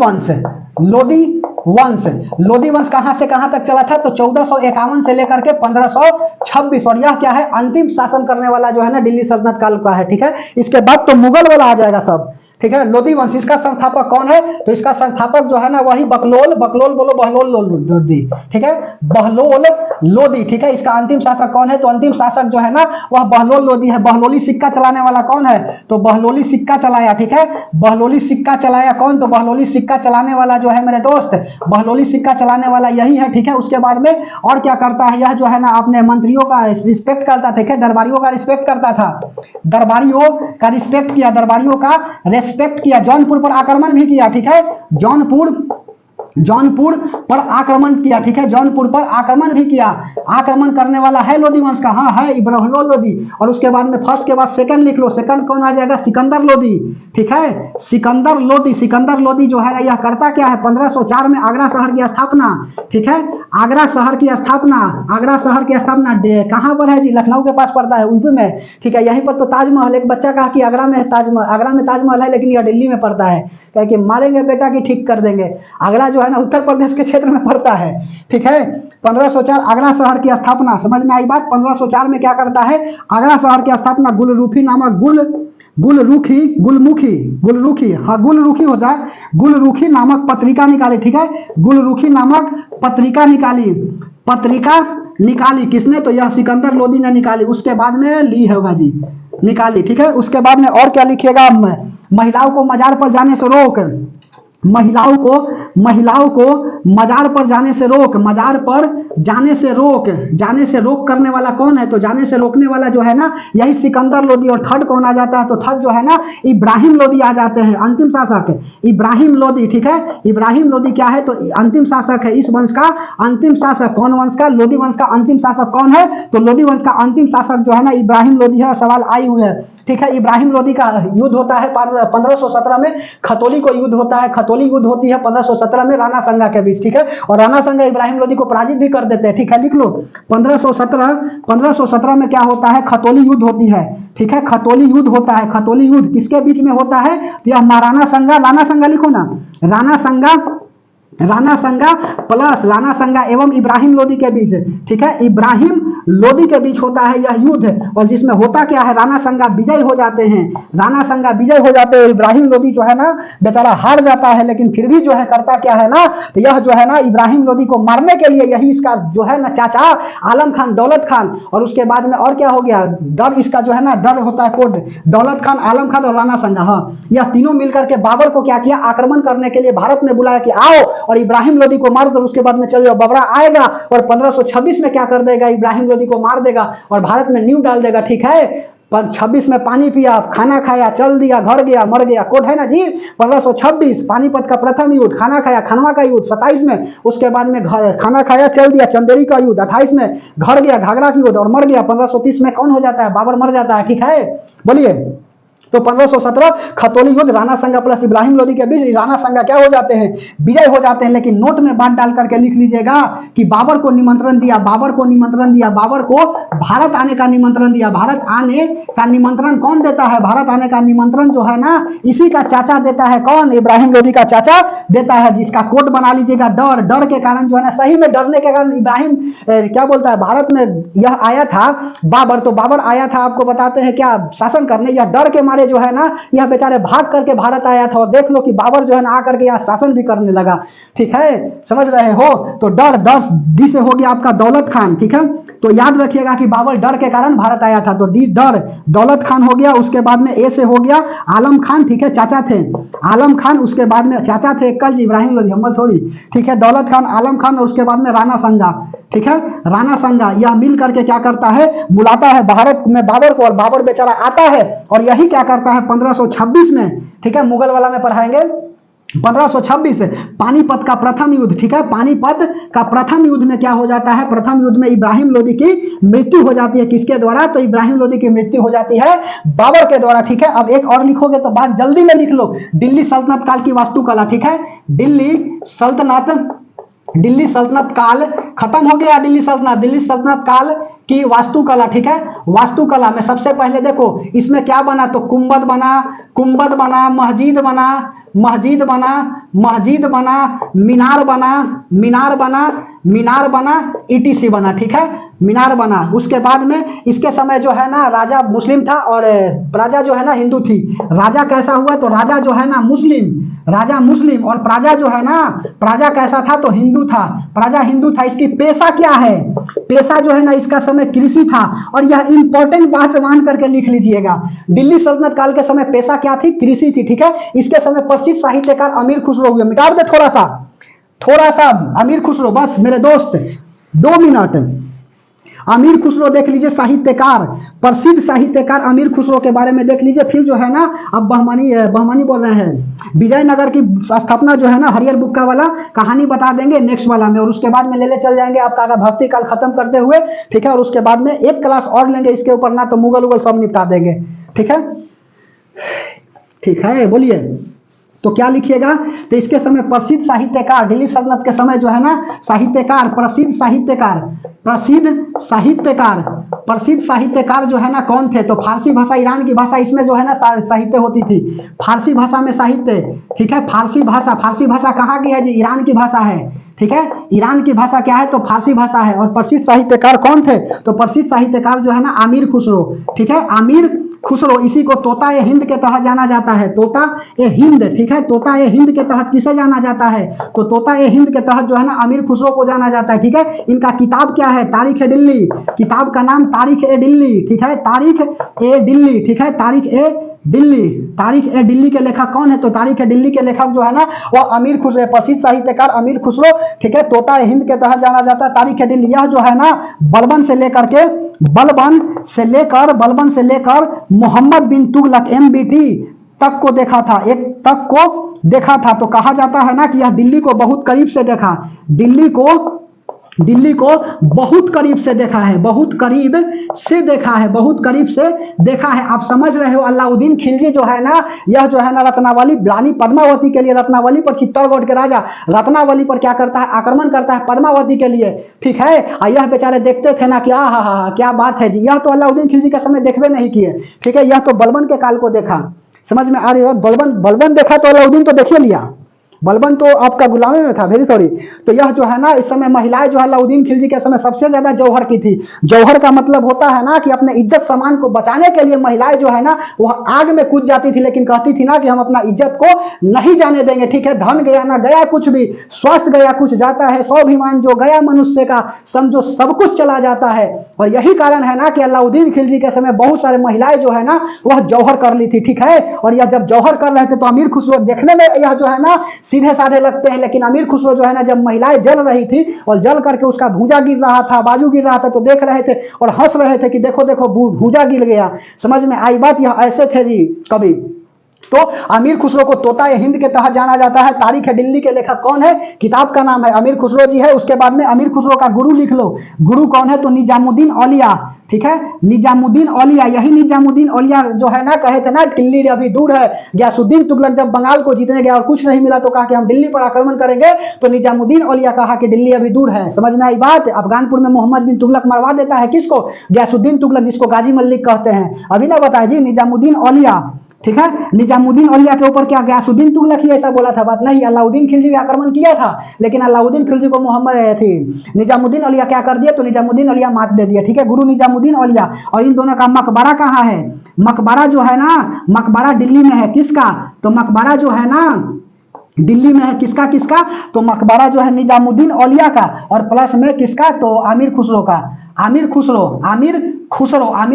वंश कहां से कहां तक चला था? तो 1451 से लेकर के 1526। और यह क्या है? अंतिम शासन करने वाला जो है ना दिल्ली सल्तनत काल का है। ठीक है, इसके बाद तो मुगल वाला आ जाएगा सब। ठीक है, लोदी वंश, इसका संस्थापक कौन है? तो इसका संस्थापक जो है ना वही बहलोल बोलो, बहलोल लोदी। ठीक है, बहलोल लोदी। ठीक है, इसका अंतिम शासक कौन है? तो अंतिम शासक जो है ना वह बहलोल लोदी है। बहलोली सिक्का चलाने वाला कौन है? तो बहलोली सिक्का चलाया। ठीक है, बहलोली सिक्का चलाया कौन? तो बहलोली सिक्का चलाने वाला जो है मेरे दोस्त, बहलोली सिक्का चलाने वाला यही है। ठीक है, उसके बाद में और क्या करता है? यह जो है ना अपने मंत्रियों का रिस्पेक्ट करता था। ठीक है, दरबारियों का रिस्पेक्ट करता था, दरबारियों का रिस्पेक्ट किया, दरबारियों का रेस्पेक्ट किया। जौनपुर पर आक्रमण भी किया। ठीक है, जौनपुर पर आक्रमण किया। ठीक है, जौनपुर पर आक्रमण भी किया। आक्रमण करने वाला है लोदी वंश का, हाँ है बहलोल लोदी। और उसके बाद में फर्स्ट के बाद सेकंड लिख लो, सेकंड कौन आ जाएगा? सिकंदर लोदी। ठीक है, सिकंदर लोदी जो है यह करता क्या है? 1504 में आगरा शहर की स्थापना। ठीक है, आगरा शहर की स्थापना कहां पर है जी? लखनऊ के पास पड़ता है, यूपी में। ठीक है, यहीं पर तो ताजमहल, एक बच्चा कहा कि आगरा में ताजमहल है, लेकिन यह दिल्ली में पड़ता है। क्या कि मारेंगे बेटा कि ठीक कर देंगे। आगरा जो है ना उत्तर प्रदेश के क्षेत्र में पड़ता है। ठीक है, 1504 आगरा शहर की स्थापना, समझ में आई बात? 1504 में क्या करता है? आगरा शहर की स्थापना गुलरुखी नामक पत्रिका निकाली। ठीक है, गुलरुखी नामक पत्रिका निकाली किसने? तो यह सिकंदर लोदी ने निकाली। उसके बाद में ली होगा जी, निकाली। ठीक है, उसके बाद में और क्या लिखिएगा? महिलाओं को मजार पर जाने से रोक, महिलाओं को मजार पर जाने से रोक करने वाला कौन है? तो जाने से रोकने वाला जो है ना यही सिकंदर लोदी। और थर्ड कौन आ जाता है? तो थर्ड जो है ना इब्राहिम लोदी आ जाते हैं, अंतिम शासक इब्राहिम लोदी। ठीक है, इब्राहिम लोदी क्या है? तो अंतिम शासक है इस वंश का। अंतिम शासक कौन वंश का? लोदी वंश का अंतिम शासक कौन है? तो लोदी वंश का अंतिम शासक जो है ना इब्राहिम लोदी है। सवाल आई हुई है। ठीक है, इब्राहिम लोदी का युद्ध होता है 1517 में, खतौली को युद्ध होता है। खतौली युद्ध होती है 1517 में राणा संगा के बीच। ठीक है, और राणा संगा इब्राहिम लोदी को पराजित भी कर देते हैं। ठीक है, लिख लो 1517 में क्या होता है? खतौली युद्ध होती है। ठीक है, खतौली युद्ध होता है। खतौली युद्ध किसके बीच में होता है? तो यह राणा संगा लिखो ना, राणा संगा राणा संगा प्लस राणा संगा एवं इब्राहिम लोदी के बीच, ठीक है, इब्राहिम लोदी के बीच होता है यह युद्ध, और जिसमें होता क्या है, राणा संगा विजय हो जाते हैं, राणा संगा विजय हो जाते हैं, इब्राहिम लोदी जो है ना बेचारा हार जाता है, लेकिन फिर भी जो है करता क्या है ना, तो यह जो है ना इब्राहिम लोदी को मारने के लिए यही इसका जो है ना चाचा आलम खान दौलत खान, और उसके बाद में और क्या हो गया, डर इसका जो है ना डर होता है कोड, दौलत खान, आलम खान और राणा संगा, हाँ, यह तीनों मिलकर के बाबर को क्या किया, आक्रमण करने के लिए भारत में बुलाया कि आओ और इब्राहिम लोदी को मार दो, उसके बाद में चल जाओ। बाबरा आएगा और 1526 में क्या कर देगा, इब्राहिम लोदी को मार देगा और भारत में नींव डाल देगा, ठीक है। 26 में पानी पिया, खाना खाया, चल दिया, घर गया, मर गया, कोड है ना जी 1526 पानीपत का प्रथम युद्ध, खाना खाया, खनवा का युद्ध 27 में, उसके बाद में खाना खाया, चल दिया, चंदेरी का युद्ध 28 में, घर गया, घाघरा की युद्ध और मर गया। 1530 में कौन हो जाता है, बाबर मर जाता है, ठीक है। बोलिए, तो 1517 खतौली युद्ध राणा संगा प्लस इब्राहिम लोदी के बीच, राणा संगा क्या हो जाते हैं, विजय हो जाते हैं, लेकिन नोट में बात डाल करके लिख लीजिएगा कि बाबर को निमंत्रण दिया, बाबर को निमंत्रण दिया, बाबर को भारत आने का निमंत्रण दिया। भारत आने का निमंत्रण कौन देता है, भारत आने का निमंत्रण जो है ना इसी का चाचा देता है, कौन, इब्राहिम लोदी का चाचा देता है, जिसका कोड बना लीजिएगा डर, डर के कारण जो है ना, सही में डरने के कारण इब्राहिम क्या बोलता है, भारत में यह आया था बाबर, तो बाबर आया था आपको बताते हैं क्या, शासन करने, या डर के मारे जो है ना यह बेचारे भाग करके भारत आया था, और देख लो कि बाबर जो है ना आकर के यहाँ शासन भी करने लगा, ठीक है, समझ रहे हो। तो डर 10 डी से हो गया आपका दौलत खान, ठीक है, तो याद रखिएगा कि बाबर डर के कारण भारत आया था, तो डी डर दौलत खान हो गया, उसके बाद में ए से हो गया आलम खान, ठीक है, चाचा थे आलम खान, उसके बाद में चाचा थे कल इब्राहिम लोदी, हम थोड़ी, ठीक है, दौलत खान, आलम खान, और उसके बाद में राणा संगा, ठीक है, राणा संगा, यह मिल करके क्या करता है, बुलाता है भारत में बाबर को, और बाबर बेचारा आता है और यही क्या करता है 1526 में, ठीक है, मुगल वाला में पढ़ाएंगे 1526 पानीपत का प्रथम युद्ध, ठीक है, पानीपत का प्रथम युद्ध में क्या हो जाता है, प्रथम युद्ध में इब्राहिम लोदी की मृत्यु हो जाती है, किसके द्वारा, तो इब्राहिम लोदी की मृत्यु हो जाती है बाबर के द्वारा, ठीक है। अब एक और लिखोगे तो बात जल्दी में लिख लो, दिल्ली सल्तनत काल की वास्तुकला, ठीक है, दिल्ली सल्तनत काल खत्म हो गया, दिल्ली सल्तनत काल की वास्तुकला, ठीक है, वास्तुकला में सबसे पहले देखो इसमें क्या बना, तो कुंभद बना, मस्जिद बना, मीनार बना, ईटीसी बना, ठीक है, मीनार बना। उसके बाद में इसके समय जो है ना राजा मुस्लिम था और प्रजा जो है ना हिंदू थी। राजा कैसा हुआ, तो राजा जो है ना मुस्लिम और प्रजा जो है ना, प्रजा कैसा था, तो हिंदू था, प्रजा हिंदू था। इसकी पेशा क्या है, पेशा जो है ना इसका समय कृषि था, और यह इंपॉर्टेंट बात मान करके लिख लीजिएगा, दिल्ली सल्तनत काल के समय पेशा क्या थी, कृषि थी, ठीक है। इसके समय प्रसिद्ध साहित्यकार अमीर खुसरो हुए, मिटा दे थोड़ा सा अमीर खुसरो, बस मेरे दोस्त 2 मिनट। अमीर खुसरो देख लीजिए, साहित्यकार, प्रसिद्ध साहित्यकार अमीर खुसरो के बारे में देख लीजिए। फिर जो है ना अब बहमानी बोल रहे हैं, विजयनगर की स्थापना जो है ना हरियर बुक्का वाला कहानी बता देंगे नेक्स्ट वाला में, और उसके बाद में ले चल जाएंगे आपका भक्ति काल खत्म करते हुए, ठीक है, और उसके बाद में एक क्लास और लेंगे इसके ऊपर ना, तो मुगल उगल सब निपटा देंगे, ठीक है, बोलिए। तो क्या लिखिएगा, तो इसके समय प्रसिद्ध साहित्यकार, दिल्ली सल्तनत के समय जो है ना साहित्यकार, प्रसिद्ध साहित्यकार जो है ना कौन थे, तो फारसी भाषा, ईरान की भाषा, इसमें जो है ना साहित्य होती थी, फारसी भाषा में साहित्य, ठीक है। फारसी भाषा कहाँ की है जी, ईरान की भाषा है, ठीक है, ईरान की भाषा क्या है, तो फारसी भाषा है। और प्रसिद्ध साहित्यकार कौन थे, तो प्रसिद्ध साहित्यकार जो है ना आमिर खुसरो, ठीक है, आमिर खुसरो, इसी को तोता ए हिंद के तहत जाना जाता है, तोता ए हिंद, ठीक है, तोता ए हिंद के तहत किसे जाना जाता है, तो तोता ए हिंद के तहत जो है ना अमीर खुसरो को जाना जाता है, ठीक है। इनका किताब क्या है, तारीख ए दिल्ली, किताब का नाम तारीख ए दिल्ली, ठीक है, तारीख ए दिल्ली, ठीक है, तारीख ए दिल्ली के लेखक कौन है, तो तारीख ए दिल्ली के लेखक जो है ना वो अमीर खुसरो, प्रसिद्ध साहित्यकार अमीर खुसरो, ठीक है, तोता ए हिंद के तहत जाना जाता है, तारीख ए दिल्ली। यह जो है ना बलबन से लेकर मोहम्मद बिन तुगलक MBT तक को देखा था, तो कहा जाता है ना कि यह दिल्ली को बहुत करीब से देखा, दिल्ली को बहुत करीब से देखा है, बहुत करीब से देखा है। आप समझ रहे हो, अलाउद्दीन खिलजी जो है ना, यह जो है ना रत्नावली, रानी पद्मावती के लिए, रत्नावली पर चित्तौड़गढ़ के राजा रत्नावली पर क्या करता है, आक्रमण करता है पद्मावती के लिए, ठीक है। यह बेचारे देखते थे ना कि हा क्या बात है जी, यह तो अलाउद्दीन खिलजी के समय देखबे नहीं किए, ठीक है, यह तो बलबन के काल को देखा, समझ में आ रही है। बलबन देखा तो अलाउद्दीन तो देख लिया, बलबन तो आपका गुलामी में था, वेरी सॉरी। तो यह जो है ना इस समय महिलाएं जो है अलाउद्दीन खिलजी के समय सबसे ज्यादा जौहर की थी। जौहर का मतलब होता है ना कि अपने इज्जत सामान को बचाने के लिए महिलाएं जो है ना वह आग में कूद जाती थी, लेकिन कहती थी ना कि हम अपना इज्जत को नहीं जाने देंगे। ठीक है, धन गया ना गया कुछ भी, स्वास्थ्य गया कुछ जाता है, स्वाभिमान जो गया मनुष्य का समझो सब कुछ चला जाता है। और यही कारण है ना कि अलाउद्दीन खिलजी के समय बहुत सारे महिलाएं जो है ना वह जौहर कर ली थी। ठीक है, और यह जब जौहर कर रहे थे तो अमीर खुसरो देखने में यह जो है ना सीधे साधे लगते हैं, लेकिन अमीर खुसरो जो है ना जब महिलाएं जल रही थी और जल करके उसका भूजा गिर रहा था, बाजू गिर रहा था, तो देख रहे थे और हंस रहे थे कि देखो देखो भूजा गिर गया। समझ में आई बात? यह ऐसे थे जी कवि। तो अमीर खुसरो को तोता हिंद के तहत जाना जाता है। तारीख है दिल्ली के लेखक कौन है? किताब का नाम है अमीर खुसरो जी है। उसके बाद में अमीर खुसरो का गुरु लिख लो। गुरु कौन है? तो निजामुद्दीन औलिया। ठीक है, निजामुद्दीन औलिया। यही निजामुद्दीन औलिया जो है ना कहे थे ना दिल्ली अभी दूर है। गयासुद्दीन तुगलक जब बंगाल को जीतने गया और कुछ नहीं मिला तो कहा कि हम दिल्ली पर आक्रमण करेंगे, तो निजामुद्दीन औलिया कहा कि दिल्ली अभी दूर है। समझ में आई बात? अफगानपुर में मोहम्मद बिन तुगलक मरवा देता है किसको? गयासुद्दीन तुगलक, जिसको गाजी मल्लिक कहते हैं। अभी ना बताए जी, निजामुद्दीन औलिया। ठीक है, निजामुद्दीन औलिया के ऊपर क्या गयासुद्दीन तुगलक ही ऐसा बोला था? बात नहीं, अलाउद्दीन खिलजी ने आक्रमण किया था, लेकिन अलाउद्दीन खिलजी को मोहम्मद थी निजामुद्दीन औलिया क्या कर दिया? तो निजामुद्दीन औलिया मात दे दिया। ठीक है, गुरु निजामुद्दीन औलिया। और इन दोनों का मकबरा कहाँ है? मकबरा जो है ना, मकबरा दिल्ली में है। किसका? तो मकबरा जो है ना दिल्ली में है। किसका किसका? तो मकबरा जो है निजामुद्दीन औलिया का, और प्लस में किसका? तो आमिर खुसरो का। आमिर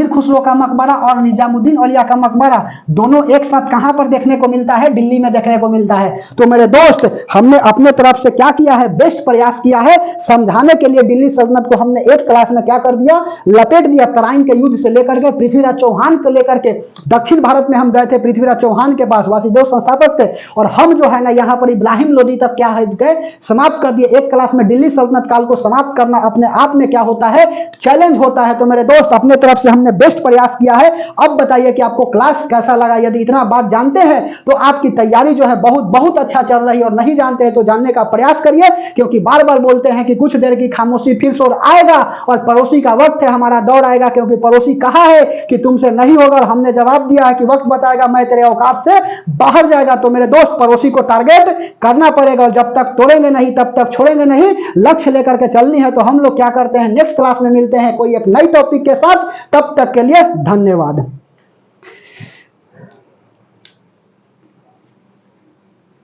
खुसरो का मकबरा और निजामुद्दीन औलिया का मकबरा दोनों एक साथ कहां पर देखने को मिलता है? दिल्ली में देखने को मिलता है। तो मेरे दोस्त, हमने अपने तरफ से क्या किया है? बेस्ट प्रयास किया है समझाने के लिए। दिल्ली सल्तनत को हमने एक क्लास में क्या कर दिया? लपेट दिया। तराइन के युद्ध से लेकर के पृथ्वीराज चौहान को लेकर के दक्षिण भारत में हम गए थे, पृथ्वीराज चौहान के पास, वासुदेव संस्थापक थे, और हम जो है ना यहाँ पर इब्राहिम लोदी तक क्या है समाप्त कर दिए। एक क्लास में दिल्ली सल्तनत काल को समाप्त करना अपने आप में क्या होता है? चैलेंज होता है। तो मेरे दोस्त, अपने तरफ से हमने बेस्ट प्रयास किया है। अब बताइए कि आपको क्लास कैसा लगा। यदि इतना बात जानते हैं तो आपकी तैयारी जो है बहुत बहुत अच्छा चल रही है, और नहीं जानते हैं तो जानने का प्रयास करिए, क्योंकि बार बार बोलते हैं कि कुछ देर की खामोशी फिर शोर आएगा, और पड़ोसी का वक्त है, हमारा दौर आएगा, क्योंकि पड़ोसी कहा है कि तुमसे नहीं होगा, और हमने जवाब दिया है कि वक्त बताएगा, मैं तेरे औकात से बाहर जाएगा। तो मेरे दोस्त, पड़ोसी को टारगेट करना पड़ेगा, और जब तक तोड़ेंगे नहीं तब तक छोड़ेंगे नहीं। लक्ष्य लेकर के चलनी है। तो हम लोग क्या करते हैं, नेक्स्ट क्लास में मिलते हैं कोई एक नई टॉपिक के साथ। तब तक के लिए धन्यवाद।